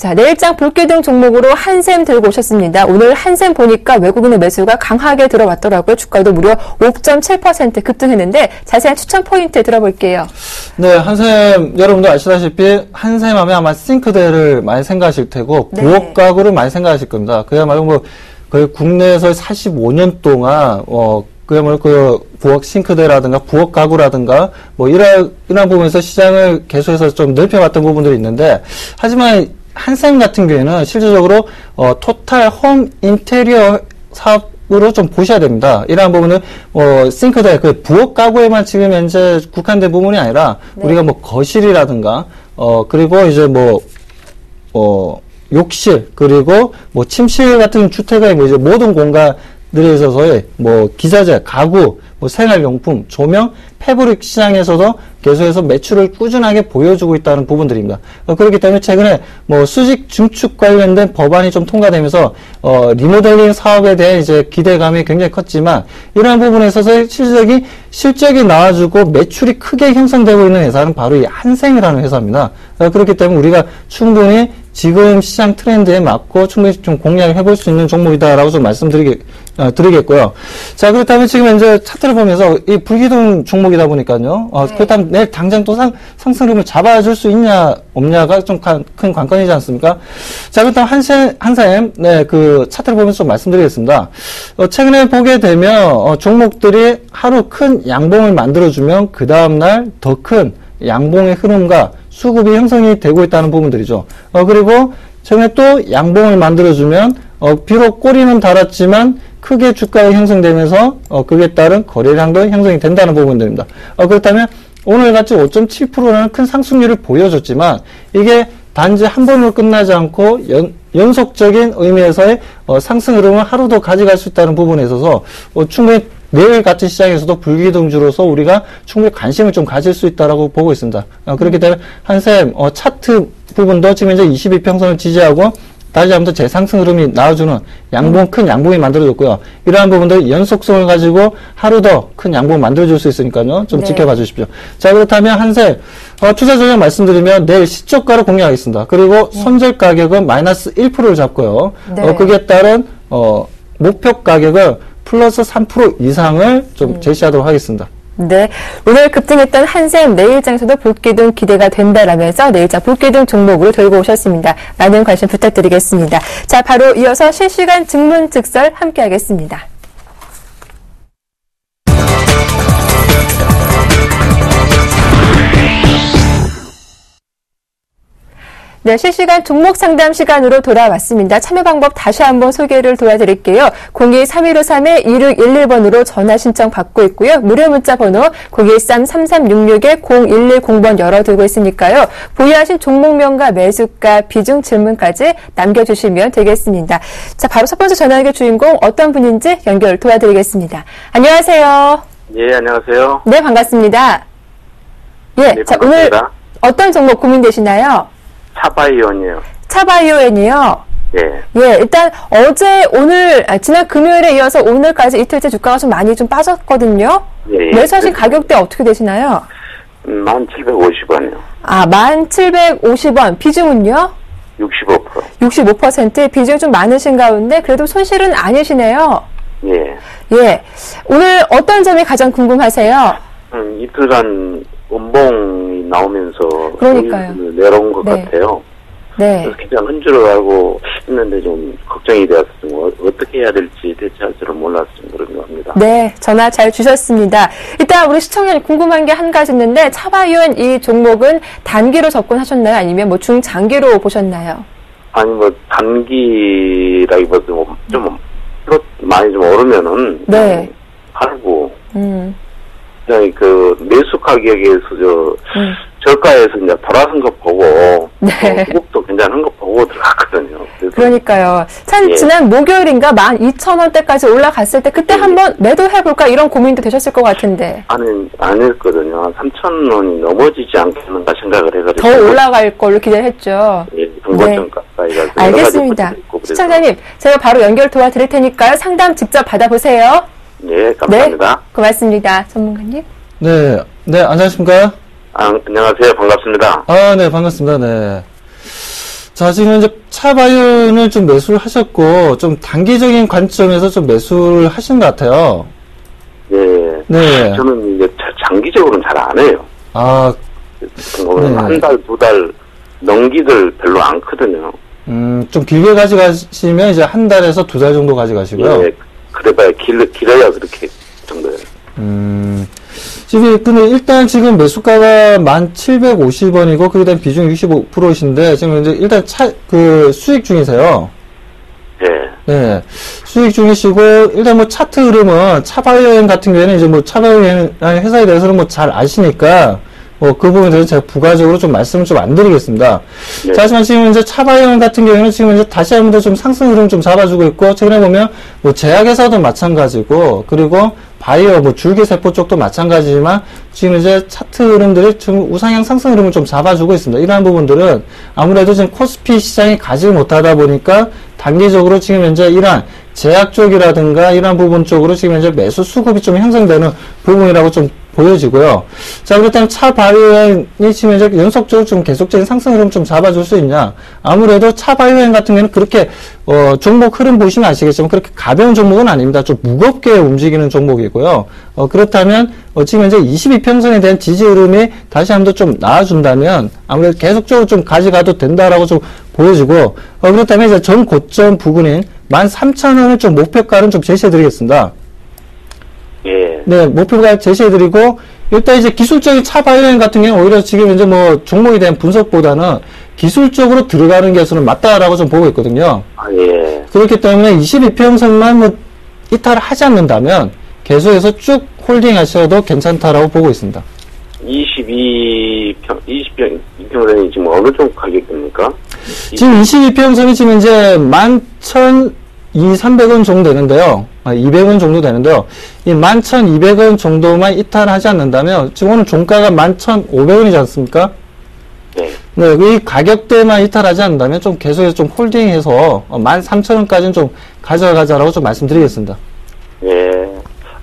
자, 내일장 볼기둥 종목으로 한샘 들고 오셨습니다. 오늘 한샘 보니까 외국인의 매수가 강하게 들어왔더라고요. 주가도 무려 5.7% 급등했는데 자세한 추천 포인트 들어볼게요. 네, 한샘 여러분도 아시다시피 한샘 하면 아마 싱크대를 많이 생각하실 테고 네. 부엌 가구를 많이 생각하실 겁니다. 그야말로 뭐 거의 국내에서 45년 동안 그야말로 그 부엌 싱크대라든가 부엌 가구라든가 뭐 이런 부분에서 시장을 계속해서 좀 넓혀왔던 부분들이 있는데, 하지만 한샘 같은 경우에는 실질적으로 토탈 홈 인테리어 사업으로 좀 보셔야 됩니다. 이러한 부분은 싱크대 그 부엌 가구에만 지금 현재 국한된 부분이 아니라 네. 우리가 뭐 거실이라든가 그리고 이제 욕실, 그리고 뭐 침실 같은 주택의 뭐 이제 모든 공간들에 있어서의 뭐 기자재, 가구, 뭐 생활용품, 조명, 패브릭 시장에서도 계속해서 매출을 꾸준하게 보여주고 있다는 부분들입니다. 그렇기 때문에 최근에 뭐 수직 증축 관련된 법안이 좀 통과되면서 리모델링 사업에 대한 이제 기대감이 굉장히 컸지만, 이러한 부분에 있어서 실적이 나와주고 매출이 크게 형성되고 있는 회사는 바로 이 한샘이라는 회사입니다. 그렇기 때문에 우리가 충분히 지금 시장 트렌드에 맞고 충분히 좀 공략을 해볼 수 있는 종목이다라고 좀 드리겠고요. 자, 그렇다면 지금 현재 차트를 보면서 이 불기둥 종목이다 보니까요. 네. 그렇다면 내일 당장 또 상승 흐름을 잡아줄 수 있냐, 없냐가 좀 큰 관건이지 않습니까? 자, 그렇다면 한샘, 네, 그 차트를 보면서 좀 말씀드리겠습니다. 최근에 보게 되면, 종목들이 하루 큰 양봉을 만들어주면 그 다음날 더 큰 양봉의 흐름과 수급이 형성이 되고 있다는 부분들이죠. 그리고 최근에 또 양봉을 만들어주면, 비록 꼬리는 달았지만 크게 주가가 형성되면서, 그에 따른 거래량도 형성이 된다는 부분들입니다. 그렇다면 오늘 같이 5.7%라는 큰 상승률을 보여줬지만, 이게 단지 한 번으로 끝나지 않고 연속적인 의미에서의 상승 흐름을 하루도 가져갈 수 있다는 부분에 있어서 충분히 내일 같은 시장에서도 불기둥주로서 우리가 충분히 관심을 좀 가질 수 있다라고 보고 있습니다. 그렇기 때문에 한샘 차트 부분도 지금 이제 22평선을 지지하고 다시 한번 재상승 흐름이 나와주는 큰 양봉이 만들어졌고요. 이러한 부분들 연속성을 가지고 하루 더 큰 양봉을 만들어줄 수 있으니까요. 좀 네. 지켜봐 주십시오. 자, 그렇다면 한샘 투자 전략 말씀드리면 내일 시초가로 공략하겠습니다. 그리고 손절 가격은 마이너스 1%를 잡고요. 네. 그에 따른 목표 가격을 플러스 3% 이상을 좀 제시하도록 하겠습니다. 네, 오늘 급등했던 한샘 내일장에서도 볼기둥 기대가 된다라면서 내일장 볼기둥 종목으로 들고 오셨습니다. 많은 관심 부탁드리겠습니다. 자, 바로 이어서 실시간 증문즉설 함께하겠습니다. 네, 실시간 종목 상담 시간으로 돌아왔습니다. 참여 방법 다시 한번 소개를 도와드릴게요. 02-3153-2611번으로 전화 신청 받고 있고요. 무료 문자 번호 013-3366-0110번 열어두고 있으니까요. 보유하신 종목명과 매수가, 비중 질문까지 남겨주시면 되겠습니다. 자, 바로 첫 번째 전화의 주인공 어떤 분인지 연결 도와드리겠습니다. 안녕하세요. 예, 안녕하세요. 네, 반갑습니다. 예, 네, 자, 오늘 어떤 종목 고민되시나요? 차바이온이요. 차바이오엔이요. 예. 예, 일단 지난 금요일에 이어서 오늘까지 이틀째 주가가 좀 많이 좀 빠졌거든요. 예. 매수하신 가격대 어떻게 되시나요? 1,750원이요. 아, 1,750원. 비중은요? 65%. 65%. 비중이 좀 많으신 가운데 그래도 손실은 아니시네요. 예. 예. 오늘 어떤 점이 가장 궁금하세요? 이틀간 원봉이 나오면서 그러니까요. 내려온 것 네. 같아요. 네. 그래서 그냥 한 줄 알고 있는데 좀 걱정이 되었습니다. 어떻게 해야 될지 대처할 줄은 몰랐습니다. 그런 겁니다. 네, 전화 잘 주셨습니다. 일단 우리 시청자님 궁금한 게 한 가지 있는데 차바이온 이 종목은 단기로 접근하셨나요? 아니면 뭐 중장기로 보셨나요? 아니 뭐 단기라기보다 좀 많이 좀 오르면은 네. 팔고 음. 그 매수 가격에서 저가에서 이제 돌아선 거 보고 네. 수급도 괜찮은 거 보고 들어갔거든요. 그러니까요. 참 예. 지난 목요일인가 12,000원대까지 올라갔을 때 그때 한번 매도해볼까 이런 고민도 되셨을 것 같은데 안 했거든요. 3,000원이 넘어지지 않겠는가 생각을 해가지고 더 올라갈 걸로 기대를 했죠. 예, 중고점 가까이 가서 알겠습니다. 시청자님, 제가 바로 연결 도와드릴 테니까요. 상담 직접 받아보세요. 네, 감사합니다. 네, 고맙습니다. 전문가님. 네, 안녕하십니까? 안녕하세요. 반갑습니다. 네, 반갑습니다. 네. 자, 지금 이제 차바이오를 좀 매수를 하셨고, 좀 단기적인 관점에서 좀 매수를 하신 것 같아요. 네. 네. 저는 이제 장기적으로는 잘 안 해요. 아, 네. 한 달, 두 달 넘기들 별로 않거든요. 좀 길게 가져가시면 이제 한 달에서 두 달 정도 가져가시고요. 예, 그래봐야 길어야 그렇게 정도예요. 지금, 근데 일단 지금 매수가가 1,750원이고, 그 다음 비중 65%이신데, 지금 이제 일단 수익 중이세요. 예. 네. 수익 중이시고, 일단 뭐 차트 흐름은, 차바이오행 같은 경우에는 이제 뭐 차바이오행 회사에 대해서는 뭐 잘 아시니까, 그 부분에 대해서 제가 부가적으로 좀 말씀을 좀 안 드리겠습니다. 네. 자, 하지만 지금 이제 차바이오행 같은 경우에는 지금 이제 다시 한 번 더 좀 상승 흐름 좀 잡아주고 있고, 최근에 보면 뭐 제약회사도 마찬가지고, 그리고 바이오, 뭐 줄기세포 쪽도 마찬가지지만, 지금 이제 차트 흐름들이 좀 우상향 상승 흐름을 좀 잡아주고 있습니다. 이러한 부분들은 아무래도 지금 코스피 시장이 가지 못하다 보니까, 단기적으로 지금 현재 이러한 제약 쪽이라든가 이러한 부분 쪽으로 지금 현재 매수 수급이 좀 형성되는 부분이라고 좀 보여지고요. 자, 그렇다면 차바이오행이 지금 이제 연속적으로 좀 계속적인 상승 흐름 좀 잡아줄 수 있냐? 아무래도 차바이오행 같은 경우는 그렇게, 종목 흐름 보시면 아시겠지만 그렇게 가벼운 종목은 아닙니다. 좀 무겁게 움직이는 종목이고요. 그렇다면, 지금 현재 22평선에 대한 지지 흐름이 다시 한번 좀 나와준다면 아무래도 계속적으로 좀 가져가도 된다라고 좀 보여지고, 그렇다면 이제 전 고점 부근인 13,000원을 좀 목표가는 좀 제시해드리겠습니다. 예. 네, 목표가 제시해드리고, 일단 이제 기술적인 차바이오행 같은 경우는 오히려 지금 이제 뭐 종목에 대한 분석보다는 기술적으로 들어가는 게 저는 맞다라고 좀 보고 있거든요. 아, 예. 그렇기 때문에 22평선만 뭐 이탈을 하지 않는다면 계속해서 쭉 홀딩 하셔도 괜찮다라고 보고 있습니다. 20평선이 지금 어느 정도 가격입니까? 지금 22평선이 지금 이제 11,200원 정도 되는데요. 200원 정도 되는데요. 이 11,200원 정도만 이탈하지 않는다면, 지금 오늘 종가가 11,500원이지 않습니까? 네. 네, 이 가격대만 이탈하지 않는다면 좀 계속해서 좀 홀딩해서 13,000원까지는 좀 가져가자라고 좀 말씀드리겠습니다. 예.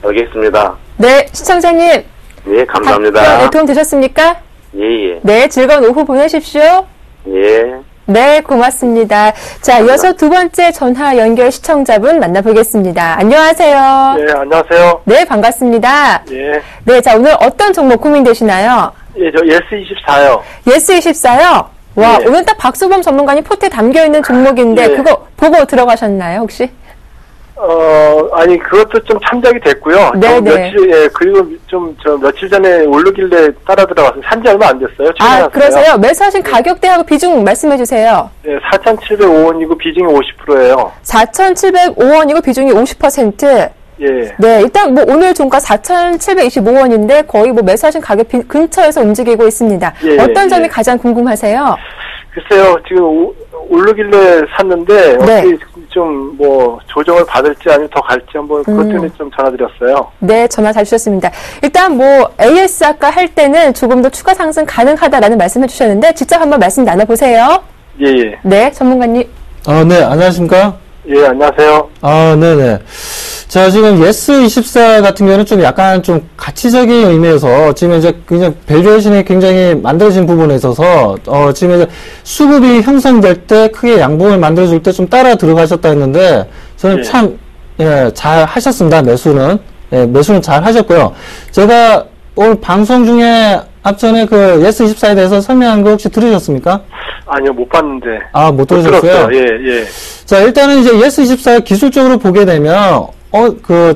알겠습니다. 네, 시청자님. 예, 감사합니다. 답변에 도움 되셨습니까? 예, 예. 네, 즐거운 오후 보내십시오. 예. 네, 고맙습니다. 자, 이어서 두 번째 전화 연결 시청자분 만나보겠습니다. 안녕하세요. 예, 안녕하세요. 네, 반갑습니다. 예. 네, 자, 오늘 어떤 종목 고민되시나요? 예, 저 예스24요. 예스24요? 와, 네. 오늘 딱 박수범 전문가님 포트에 담겨있는 종목인데, 네. 그거 보고 들어가셨나요, 혹시? 아니, 그것도 좀 참작이 됐고요. 네, 좀 네. 며칠, 예, 그리고 며칠 전에 오르길래 따라 들어가서 산지 얼마 안 됐어요. 아, 최근에 그러세요? 매수하신 가격대하고 비중 말씀해주세요. 예, 4,705원이고 비중이 50%예요. 4,705원이고 비중이 50%. 예. 네, 일단 뭐 오늘 종가 4,725원인데 거의 뭐 매수하신 가격 근처에서 움직이고 있습니다. 예, 어떤 점이 예. 가장 궁금하세요? 글쎄요, 지금 오르길래 샀는데, 네. 어떻게 좀 조정을 받을지 아니면 더 갈지 한번 그것 때문에 좀 전화드렸어요. 네, 전화 잘 주셨습니다. 일단 뭐 AS 아까 할 때는 조금 더 추가 상승 가능하다라는 말씀해 주셨는데 직접 한번 말씀 나눠보세요. 예, 예. 네, 전문가님. 네, 안녕하십니까? 예, 안녕하세요. 네네. 자, 지금 예스24 같은 경우는 좀 약간 좀 가치적인 의미에서 지금 이제 그냥 밸류에이션이 굉장히 만들어진 부분에 있어서, 지금 이제 수급이 형성될 때 크게 양봉을 만들어줄 때 좀 따라 들어가셨다 했는데, 저는 예. 참, 잘 하셨습니다, 매수는. 매수는 잘 하셨고요. 제가 오늘 방송 중에 앞전에 그 예스24에 대해서 설명한 거 혹시 들으셨습니까? 아니요, 못 봤는데. 못 들으셨어요? 들었어요. 예, 예. 자, 일단은 이제 예스24 기술적으로 보게 되면,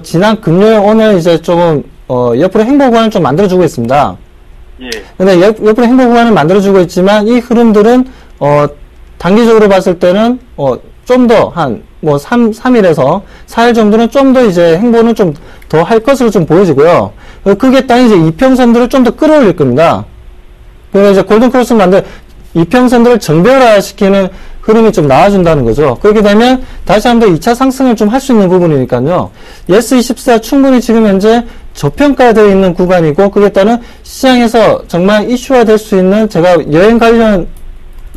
지난 금요일 오늘 이제 조금, 옆으로 행보 구간을 좀 만들어주고 있습니다. 예. 근데 옆으로 행보 구간을 만들어주고 있지만, 이 흐름들은, 단기적으로 봤을 때는, 좀 더 뭐 3일에서 4일 정도는 좀 더 이제 행보는 좀 더 할 것으로 좀 보여지고요. 그게 딱 이제 이평선들을 좀 더 끌어올릴 겁니다. 그래서 이제 골든크로스 이평선들을 정별화시키는 흐름이 좀 나와준다는 거죠. 그렇게 되면 다시 한번 2차 상승을 좀 할 수 있는 부분이니까요. 예스24 충분히 지금 현재 저평가되어 있는 구간이고, 그에 따른 시장에서 정말 이슈화 될 수 있는, 제가 여행 관련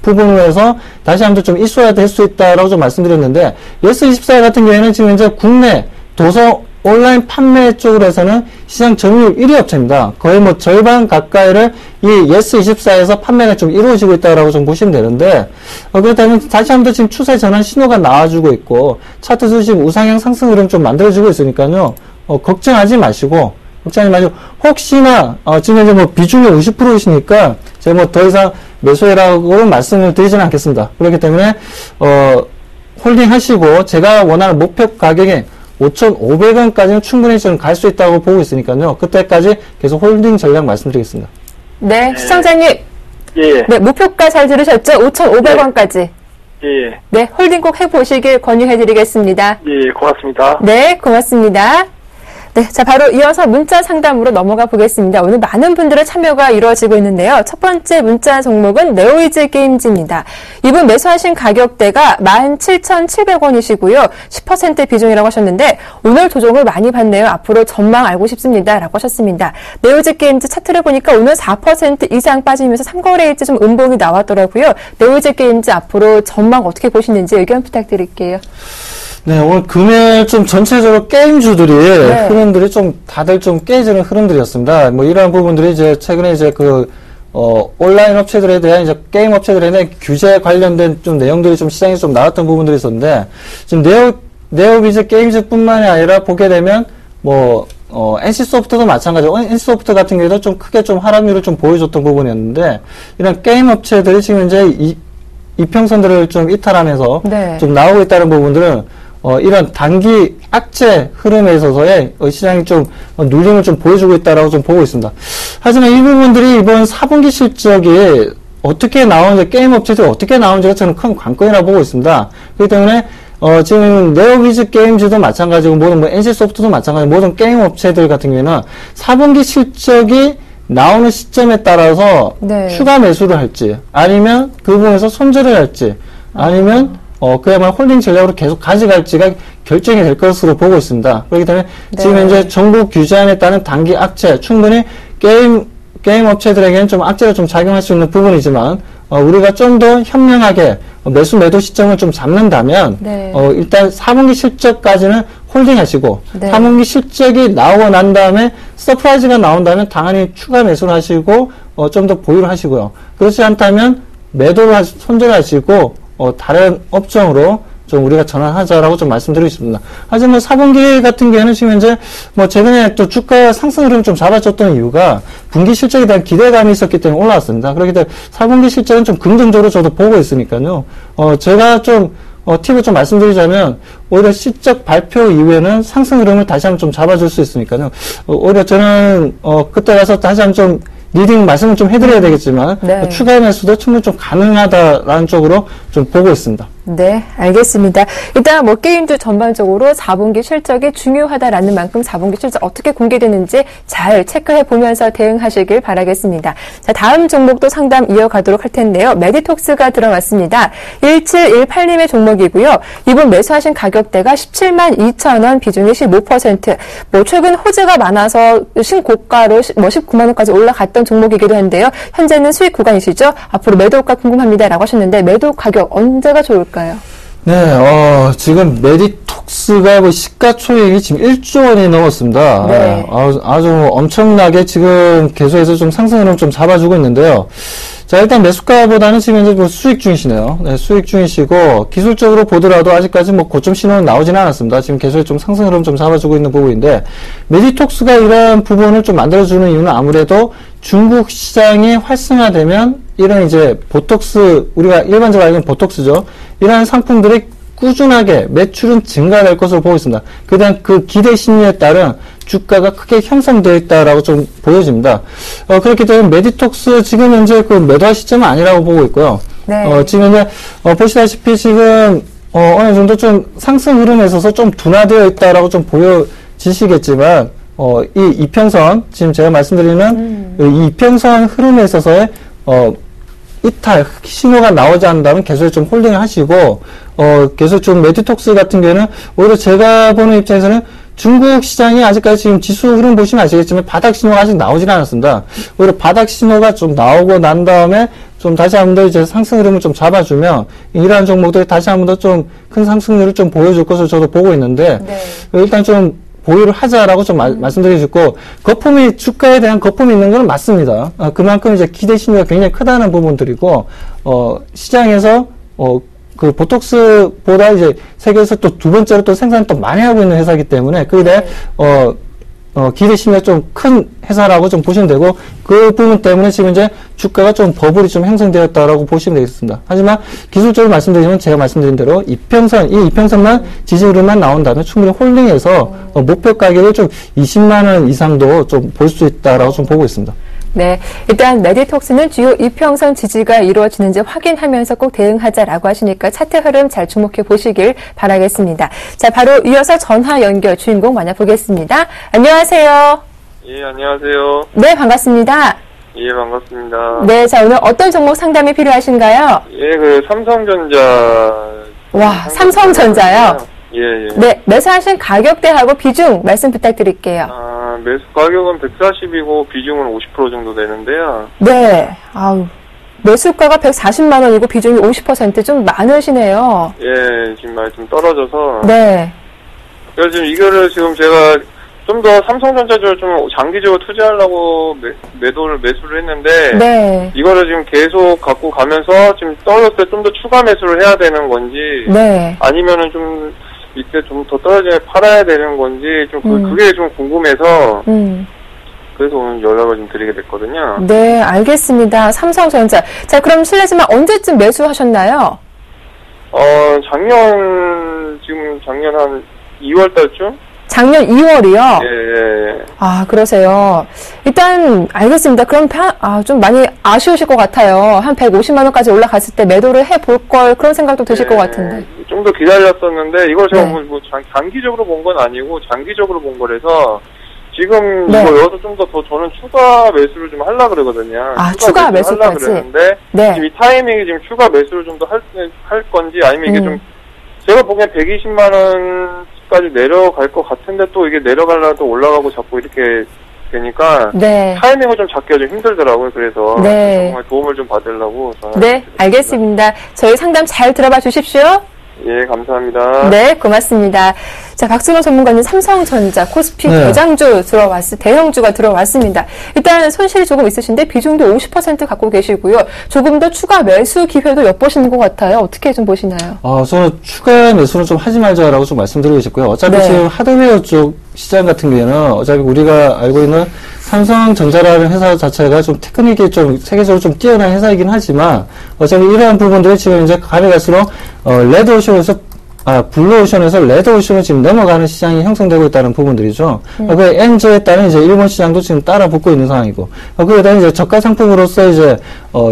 부분으로 해서 다시 한번 좀 이슈화 될 수 있다라고 좀 말씀드렸는데, 예스24 같은 경우에는 지금 현재 국내 도서 온라인 판매 쪽으로 해서는 시장 점유율 1위 업체입니다. 거의 뭐 절반 가까이를 이 예스24에서 판매가 좀 이루어지고 있다라고 좀 보시면 되는데, 그렇다면 다시 한번 지금 추세 전환 신호가 나와주고 있고, 차트도 지금 우상향 상승 흐름 좀 만들어지고 있으니까요, 걱정하지 마시고, 혹시나, 지금 이제 뭐 비중이 50%이시니까, 제가 뭐 더 이상 매수해라고는 말씀을 드리지는 않겠습니다. 그렇기 때문에, 홀딩 하시고, 제가 원하는 목표 가격에 5,500원까지는 충분히 좀 갈 수 있다고 보고 있으니까요. 그때까지 계속 홀딩 전략 말씀드리겠습니다. 네, 시청자님. 예. 네, 목표가 잘 들으셨죠? 5,500원까지. 예. 네, 홀딩 꼭 해보시길 권유해드리겠습니다. 예, 고맙습니다. 네, 고맙습니다. 네, 자, 바로 이어서 문자 상담으로 넘어가 보겠습니다. 오늘 많은 분들의 참여가 이루어지고 있는데요. 첫 번째 문자 종목은 네오이즈 게임즈입니다. 이분 매수하신 가격대가 17,700원이시고요. 10% 비중이라고 하셨는데 오늘 조정을 많이 받네요. 앞으로 전망 알고 싶습니다. 라고 하셨습니다. 네오이즈 게임즈 차트를 보니까 오늘 4% 이상 빠지면서 3거래일째 좀 음봉이 나왔더라고요. 네오이즈 게임즈 앞으로 전망 어떻게 보시는지 의견 부탁드릴게요. 네, 오늘 금일 좀 전체적으로 게임주들이 네. 흐름들이 좀 다들 좀 깨지는 흐름들이었습니다. 뭐 이러한 부분들이 이제 최근에 이제 온라인 업체들에 대한 이제 게임 업체들에 대한 규제 관련된 좀 내용들이 좀 시장에 좀 나왔던 부분들이 있었는데 지금 네오비즈 게임즈뿐만이 아니라 보게 되면 NC소프트도 마찬가지고 NC소프트 같은 경우에도 좀 크게 좀 하락률을 좀 보여줬던 부분이었는데 이런 게임 업체들이 지금 이제 이평선들을 좀 이탈하면서 네. 좀 나오고 있다는 부분들은 이런 단기 악재 흐름에 있어서의 시장이 좀 눌림을 좀 보여주고 있다라고 좀 보고 있습니다. 하지만 이 부분들이 이번 4분기 실적이 어떻게 나오는지, 게임 업체들이 어떻게 나오는지가 저는 큰 관건이라고 보고 있습니다. 그렇기 때문에 지금 네오비즈 게임즈도 마찬가지고 모든 NC소프트도 마찬가지고 모든 게임 업체들 같은 경우에는 4분기 실적이 나오는 시점에 따라서 네. 추가 매수를 할지 아니면 그 부분에서 손절을 할지 아니면 그야말로 홀딩 전략으로 계속 가져갈지가 결정이 될 것으로 보고 있습니다. 그렇기 때문에 네. 지금 현재 정부 규제안에 따른 단기 악재, 충분히 게임 업체들에게는 좀 악재가 좀 작용할 수 있는 부분이지만, 우리가 좀 더 현명하게 매도 시점을 좀 잡는다면, 네. 일단 4분기 실적까지는 홀딩 하시고, 네. 4분기 실적이 나오고 난 다음에, 서프라이즈가 나온다면 당연히 추가 매수를 하시고, 좀 더 보유를 하시고요. 그렇지 않다면, 손절을 하시고, 다른 업종으로 좀 우리가 전환하자라고 좀 말씀드리고 있습니다. 하지만 4분기 같은 경우에는 지금 현재 최근에 또 주가 상승 흐름 좀 잡아줬던 이유가 분기 실적에 대한 기대감이 있었기 때문에 올라왔습니다. 그렇기 때문에 4분기 실적은 좀 긍정적으로 저도 보고 있으니까요. 제가 좀 팁을 좀 말씀드리자면 오히려 실적 발표 이후에는 상승 흐름을 다시 한번 좀 잡아줄 수 있으니까요. 오히려 저는 그때 가서 다시 한번 좀 리딩 말씀을 좀 해드려야 되겠지만 네. 추가 매수도 충분히 좀 가능하다라는 쪽으로 좀 보고 있습니다. 네, 알겠습니다. 일단 게임도 전반적으로 4분기 실적이 중요하다라는 만큼 4분기 실적 어떻게 공개되는지 잘 체크해 보면서 대응하시길 바라겠습니다. 자, 다음 종목도 상담 이어가도록 할 텐데요. 메디톡스가 들어왔습니다. 1718님의 종목이고요. 이분 매수하신 가격대가 172,000원, 비중이 15%. 최근 호재가 많아서 신고가로 19만 원까지 올라갔던 종목이기도 한데요. 현재는 수익 구간이시죠? 앞으로 매도가 궁금합니다라고 하셨는데 매도 가격 언제가 좋을까요? 네, 지금 메디톡스가 시가총액이 지금 1조 원이 넘었습니다. 네. 아주 엄청나게 지금 계속해서 좀 상승을 좀 잡아주고 있는데요. 자, 일단 매수가보다는 지금 현재 수익 중이시네요. 네, 수익 중이시고, 기술적으로 보더라도 아직까지 고점 신호는 나오지는 않았습니다. 지금 계속 좀 상승 흐름 좀 잡아주고 있는 부분인데, 메디톡스가 이런 부분을 좀 만들어주는 이유는 아무래도 중국 시장이 활성화되면, 이런 이제 보톡스, 우리가 일반적으로 알고 있는 보톡스죠. 이러한 상품들이 꾸준하게 매출은 증가될 것으로 보고 있습니다. 그다음 그 기대 심리에 따른 주가가 크게 형성되어 있다라고 좀 보여집니다. 그렇기 때문에 메디톡스 지금 현재 매도할 시점은 아니라고 보고 있고요. 네. 지금 현재 보시다시피 지금 어느 정도 좀 상승 흐름에 있어서 좀 둔화되어 있다라고 좀 보여지시겠지만 이 이평선 지금 제가 말씀드리는 이 이평선 흐름에 있어서의 이탈 신호가 나오지 않는다면 계속 좀 홀딩을 하시고 계속 좀 메디톡스 같은 경우에는 오히려 제가 보는 입장에서는 중국 시장이 아직까지 지금 지수 흐름 보시면 아시겠지만 바닥 신호가 아직 나오진 않았습니다. 오히려 바닥 신호가 좀 나오고 난 다음에 좀 다시 한 번 더 이제 상승 흐름을 좀 잡아주면 이러한 종목들이 다시 한 번 더 좀 큰 상승률을 좀 보여줄 것을 저도 보고 있는데 네. 일단 좀 보유를 하자라고 좀 말씀드리고 싶고, 거품이, 주가에 대한 거품이 있는 건 맞습니다. 그만큼 이제 기대 심리가 굉장히 크다는 부분들이고, 시장에서, 그 보톡스보다 이제 세계에서 또 두 번째로 또 생산을 또 많이 하고 있는 회사이기 때문에, 그에 대해, 기대 심리가 좀 큰 회사라고 좀 보시면 되고, 그 부분 때문에 지금 이제 주가가 좀 버블이 좀 형성되었다라고 보시면 되겠습니다. 하지만 기술적으로 말씀드리면 제가 말씀드린 대로 이 이평선만 지지율만 나온다면 충분히 홀딩해서 목표 가격을 좀 20만원 이상도 좀 볼 수 있다라고 좀 보고 있습니다. 네, 일단 메디톡스는 주요 이평선 지지가 이루어지는지 확인하면서 꼭 대응하자라고 하시니까 차트 흐름 잘 주목해 보시길 바라겠습니다. 자, 바로 이어서 전화 연결 주인공 만나보겠습니다. 안녕하세요. 예, 안녕하세요. 네, 반갑습니다. 예, 반갑습니다. 네, 자, 오늘 어떤 종목 상담이 필요하신가요? 예, 그 삼성전자. 와, 삼성전자요? 예, 예. 네, 매수하신 가격대하고 비중 말씀 부탁드릴게요. 매수 가격은 140이고 비중은 50% 정도 되는데요. 네, 아우, 매수가가 140만 원이고 비중이 50%좀 많으시네요. 예, 지금 많이 좀 떨어져서. 네. 그래서 지금 이거를 지금 제가 좀 더 삼성전자를 좀 장기적으로 투자하려고 매수를 했는데. 네. 이거를 지금 계속 갖고 가면서 지금 떨어졌을 때 좀 더 추가 매수를 해야 되는 건지. 네. 아니면은 좀 이때 좀 더 떨어지면 팔아야 되는 건지 좀 그게 좀 궁금해서 그래서 오늘 연락을 좀 드리게 됐거든요. 네, 알겠습니다. 삼성전자. 자, 그럼 실례지만 언제쯤 매수하셨나요? 작년 한 2월 달쯤? 작년 2월이요? 예. 아, 그러세요. 일단, 알겠습니다. 그럼, 좀 많이 아쉬우실 것 같아요. 한 150만원까지 올라갔을 때 매도를 해볼 걸, 그런 생각도 드실 것 같은데. 좀 더 기다렸었는데, 이걸 제가 네. 장기적으로 본 건 아니고, 장기적으로 본 거라서, 지금 네. 이거 여기서 좀 더 저는 추가 매수를 좀 하려고 그러거든요. 추가 매수까지? 하려고 그랬는데, 네. 지금 이 타이밍이 지금 추가 매수를 좀 더 할 건지, 아니면 이게 좀, 제가 보기엔 120만원까지 내려갈 것 같은데, 또 이게 내려가려도 올라가고 자꾸 이렇게 되니까, 네. 타이밍을 좀 잡기가 좀 힘들더라고요. 그래서, 네. 정말 도움을 좀 받으려고. 네, 알겠습니다. 저희 상담 잘 들어봐 주십시오. 예, 감사합니다. 네, 고맙습니다. 자, 박준호 전문가님 삼성전자, 코스피 네. 대형주가 들어왔습니다. 일단 손실이 조금 있으신데 비중도 50% 갖고 계시고요. 조금 더 추가 매수 기회도 엿보시는 것 같아요. 어떻게 좀 보시나요? 저는 추가 매수는 좀 하지 말자라고 좀 말씀드리고 싶고요. 어차피 네. 지금 하드웨어 쪽 시장 같은 경우에는 어차피 우리가 알고 있는 삼성전자라는 회사 자체가 좀 테크닉이 좀 세계적으로 좀 뛰어난 회사이긴 하지만 어차피 이러한 부분들이 지금 이제 가면 갈수록 레드오션에서 블루오션에서 레드오션을 지금 넘어가는 시장이 형성되고 있다는 부분들이죠. 그 엔저에 따른 이제 일본 시장도 지금 따라 붙고 있는 상황이고, 그러다 이제 저가 상품으로서 이제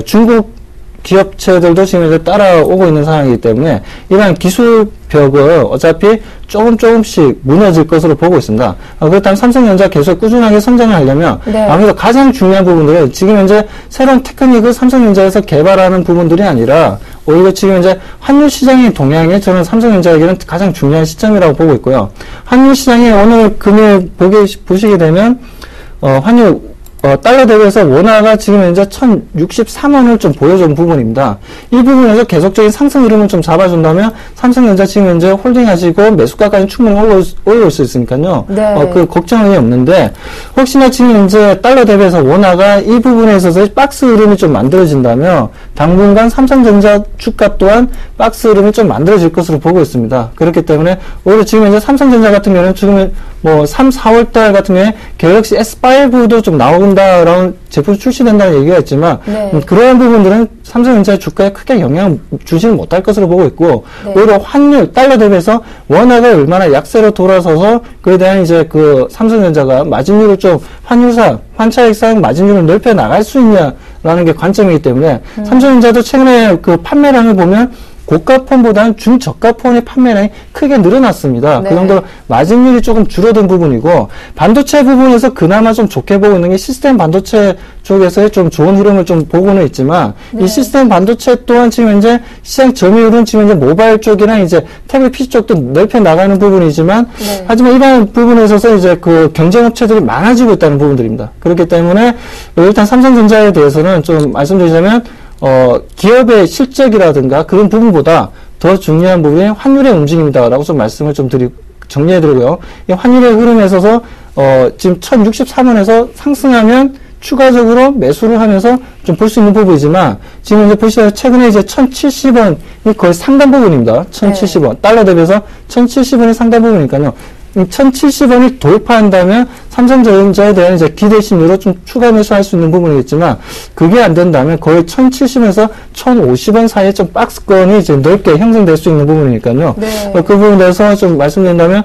중국 기업체들도 지금 이제 따라오고 있는 상황이기 때문에 이러한 기술 벽은 어차피 조금씩 무너질 것으로 보고 있습니다. 그렇다면 삼성전자 계속 꾸준하게 성장을 하려면 네. 아무래도 가장 중요한 부분들은 지금 현재 새로운 테크닉을 삼성전자에서 개발하는 부분들이 아니라 오히려 지금 이제 환율 시장의 동향에 저는 삼성전자에게는 가장 중요한 시점이라고 보고 있고요. 환율 시장에 오늘 금일 보시게 되면 환율 달러 대비해서 원화가 지금 현재 1063원을 좀 보여준 부분입니다. 이 부분에서 계속적인 상승 흐름을 좀 잡아준다면 삼성전자 지금 현재 홀딩하시고 매수가까지 충분히 올라올 수 있으니까요. 네. 그 걱정이 없는데 혹시나 지금 현재 달러 대비해서 원화가 이 부분에 있어서 박스 흐름이 좀 만들어진다면 당분간 삼성전자 주가 또한 박스 흐름이 좀 만들어질 것으로 보고 있습니다. 그렇기 때문에 오히려 지금 현재 삼성전자 같은 경우는 지금 3, 4월달 같은 경우에 갤럭시 S5도 좀 나온다라는 제품이 출시된다는 얘기가 있지만, 네. 그러한 부분들은 삼성전자 주가에 크게 영향을 주지는 못할 것으로 보고 있고, 네. 오히려 환율, 달러 대비해서 원화가 얼마나 약세로 돌아서서 그에 대한 이제 그 삼성전자가 마진율을 좀 환차익상 마진율을 넓혀 나갈 수 있냐라는 게 관점이기 때문에, 삼성전자도 최근에 그 판매량을 보면 고가 폰보다는 중저가 폰의 판매량이 크게 늘어났습니다. 네. 그 정도로 마진율이 조금 줄어든 부분이고, 반도체 부분에서 그나마 좀 좋게 보고 있는 게 시스템 반도체 쪽에서의 좀 좋은 흐름을 좀 보고는 있지만, 네. 이 시스템 반도체 또한 지금 현재 시장 점유율은 지금 현재 모바일 쪽이나 이제 태블릿 PC 쪽도 넓혀 나가는 부분이지만, 네. 하지만 이러한 부분에 있어서 이제 그 경쟁업체들이 많아지고 있다는 부분들입니다. 그렇기 때문에 일단 삼성전자에 대해서는 좀 말씀드리자면, 기업의 실적이라든가 그런 부분보다 더 중요한 부분이 환율의 움직임이다라고 좀 말씀을 좀 정리해드리고요. 이 환율의 흐름에 있어서 지금 1063원에서 상승하면 추가적으로 매수를 하면서 좀 볼 수 있는 부분이지만 지금 이제 보시면 최근에 이제 1070원이 거의 상단 부분입니다. 1070원. 달러 대비해서 1070원이 상단 부분이니까요. 1070원이 돌파한다면 삼성전자에 대한 이제 기대 심리로 좀 추가 매수할 수 있는 부분이겠지만 그게 안 된다면 거의 1070원에서 1050원 사이에 좀 박스권이 이제 넓게 형성될 수 있는 부분이니까요. 네. 그 부분에 대해서 좀 말씀드린다면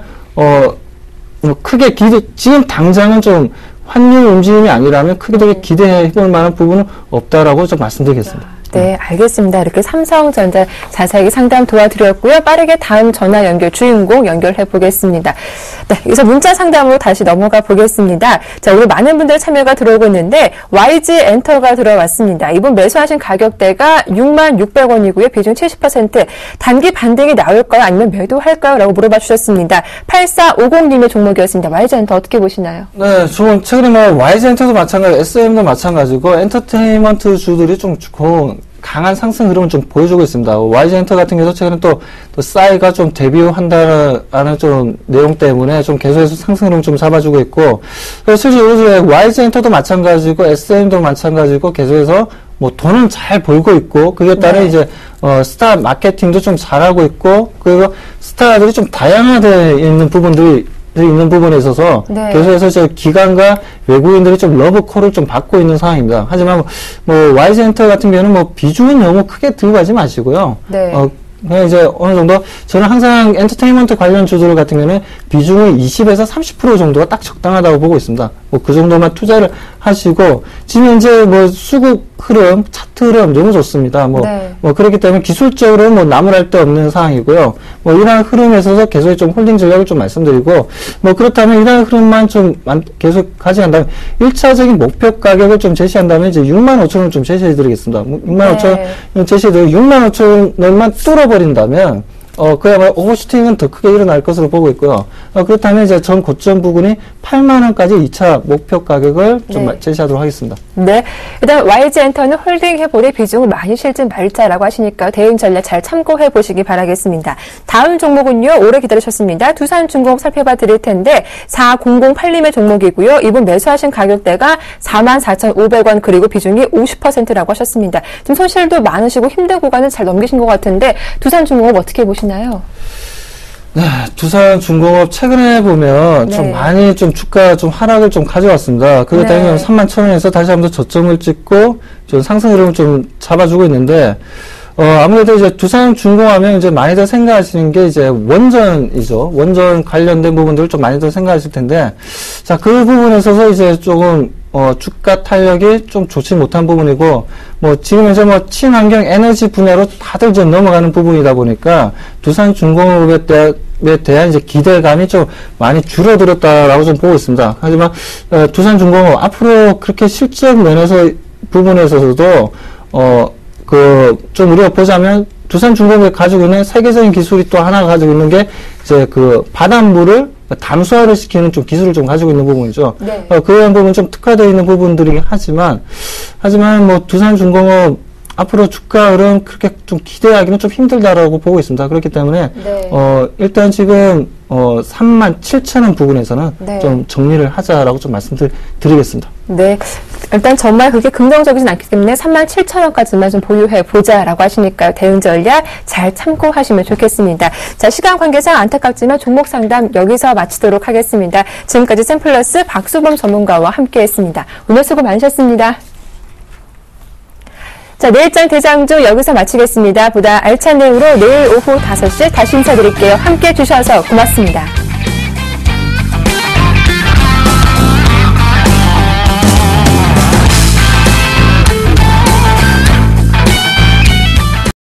크게 지금 당장은 좀 환율 움직임이 아니라면 크게 기대해 볼 만한 부분은 없다라고 좀 말씀드리겠습니다. 네, 알겠습니다. 이렇게 삼성전자 자세하게 상담 도와드렸고요. 빠르게 다음 전화 연결 주인공 연결해 보겠습니다. 네, 여기서 문자 상담으로 다시 넘어가 보겠습니다. 자, 오늘 많은 분들 참여가 들어오고 있는데 YG 엔터가 들어왔습니다. 이번 매수하신 가격대가 66,600원이고요. 비중 70%. 단기 반등이 나올까요? 아니면 매도할까요? 라고 물어봐 주셨습니다. 8450님의 종목이었습니다. YG 엔터 어떻게 보시나요? 네, 최근에 뭐 YG 엔터도 마찬가지, SM도 마찬가지고 엔터테인먼트 주들이 좀 강한 상승 흐름을 좀 보여주고 있습니다. YG 엔터 같은 경우도 최근에 또 싸이가 좀 데뷔한다는 좀 내용 때문에 좀 계속해서 상승 흐름 좀 잡아주고 있고, 실제로 YG 엔터도 마찬가지고 SM도 마찬가지고 계속해서 뭐 돈은 잘 벌고 있고, 그에 따른 이제 스타 마케팅도 좀 잘하고 있고, 그리고 스타들이 좀 다양화되어 있는 부분에 있어서 계속해서 저 기관과 외국인들이 좀 러브콜을 좀 받고 있는 상황입니다. 하지만 뭐 YG 엔터 같은 경우는 뭐 비중은 너무 크게 들고 가지 마시고요. 네. 그냥 이제 어느 정도 저는 항상 엔터테인먼트 관련 주들 같은 경우는 비중을 20에서 30% 정도가 딱 적당하다고 보고 있습니다. 뭐 그 정도만 투자를 하시고 지금 현재 뭐 수급 흐름, 차트 흐름 너무 좋습니다. 뭐 그렇기 때문에 기술적으로 뭐 나무랄 데 없는 상황이고요. 뭐 이러한 흐름에 있어서 계속 좀 홀딩 전략을 좀 말씀드리고, 뭐 그렇다면 이러한 흐름만 좀 계속 가져간다면 1차적인 목표 가격을 좀 제시한다면 이제 65,000원 좀 제시해 드리겠습니다. 65,000원 제시해드리고 65,000원만 뚫어버린다면 그야말로 오버슈팅은 더 크게 일어날 것으로 보고 있고요. 그렇다면 이제 전 고점 부근이 8만원까지 2차 목표 가격을 좀 제시하도록 하겠습니다. 네. 일단 YG 엔터는 홀딩 해볼의 비중을 많이 실지 말자라고 하시니까 대응 전략 잘 참고해 보시기 바라겠습니다. 다음 종목은요, 오래 기다리셨습니다. 두산중공업 살펴봐 드릴 텐데, 4008님의 종목이고요. 이번 매수하신 가격대가 44,500원, 그리고 비중이 50%라고 하셨습니다. 좀 손실도 많으시고 힘든 구간은 잘 넘기신 것 같은데, 두산중공업 어떻게 보시나요? 네, 두산중공업 최근에 보면 좀 많이 좀 주가 좀 하락을 좀 가져왔습니다. 그렇기 때문에 31,000원에서 다시 한번 더 저점을 찍고 좀 상승 흐름을 좀 잡아주고 있는데, 아무래도 이제 두산중공하면 이제 많이들 생각하시는 게 이제 원전이죠. 원전 관련된 부분들을 좀 많이들 생각하실 텐데, 자, 그 부분에 있어서 이제 조금 주가 탄력이 좀 좋지 못한 부분이고, 뭐, 지금 현재 뭐, 친환경 에너지 분야로 다들 좀 넘어가는 부분이다 보니까, 두산중공업에 대한 이제 기대감이 좀 많이 줄어들었다라고 좀 보고 있습니다. 하지만, 두산중공업 앞으로 그렇게 실적 면에서, 부분에 있어서도, 좀 우리가 보자면, 두산중공업이 가지고 있는 세계적인 기술이 또 하나 가지고 있는 게, 이제 바닷물을 담수화를 시키는 좀 기술을 좀 가지고 있는 부분이죠. 그런 부분 좀 특화되어 있는 부분들이긴 하지만 뭐 두산중공업 앞으로 주가 흐름 그렇게 좀 기대하기는 좀 힘들다라고 보고 있습니다. 그렇기 때문에 일단 지금 37,000원 부분에서는 좀 정리를 하자라고 좀 말씀드리겠습니다. 네. 일단 정말 그게 긍정적이진 않기 때문에 37,000원까지만 좀 보유해 보자라고 하시니까요. 대응 전략 잘 참고하시면 좋겠습니다. 자, 시간 관계상 안타깝지만 종목 상담 여기서 마치도록 하겠습니다. 지금까지 샘플러스 박수범 전문가와 함께했습니다. 오늘 수고 많으셨습니다. 자, 내일장 대장주 여기서 마치겠습니다. 보다 알찬 내용으로 내일 오후 5시에 다시 인사드릴게요. 함께해 주셔서 고맙습니다.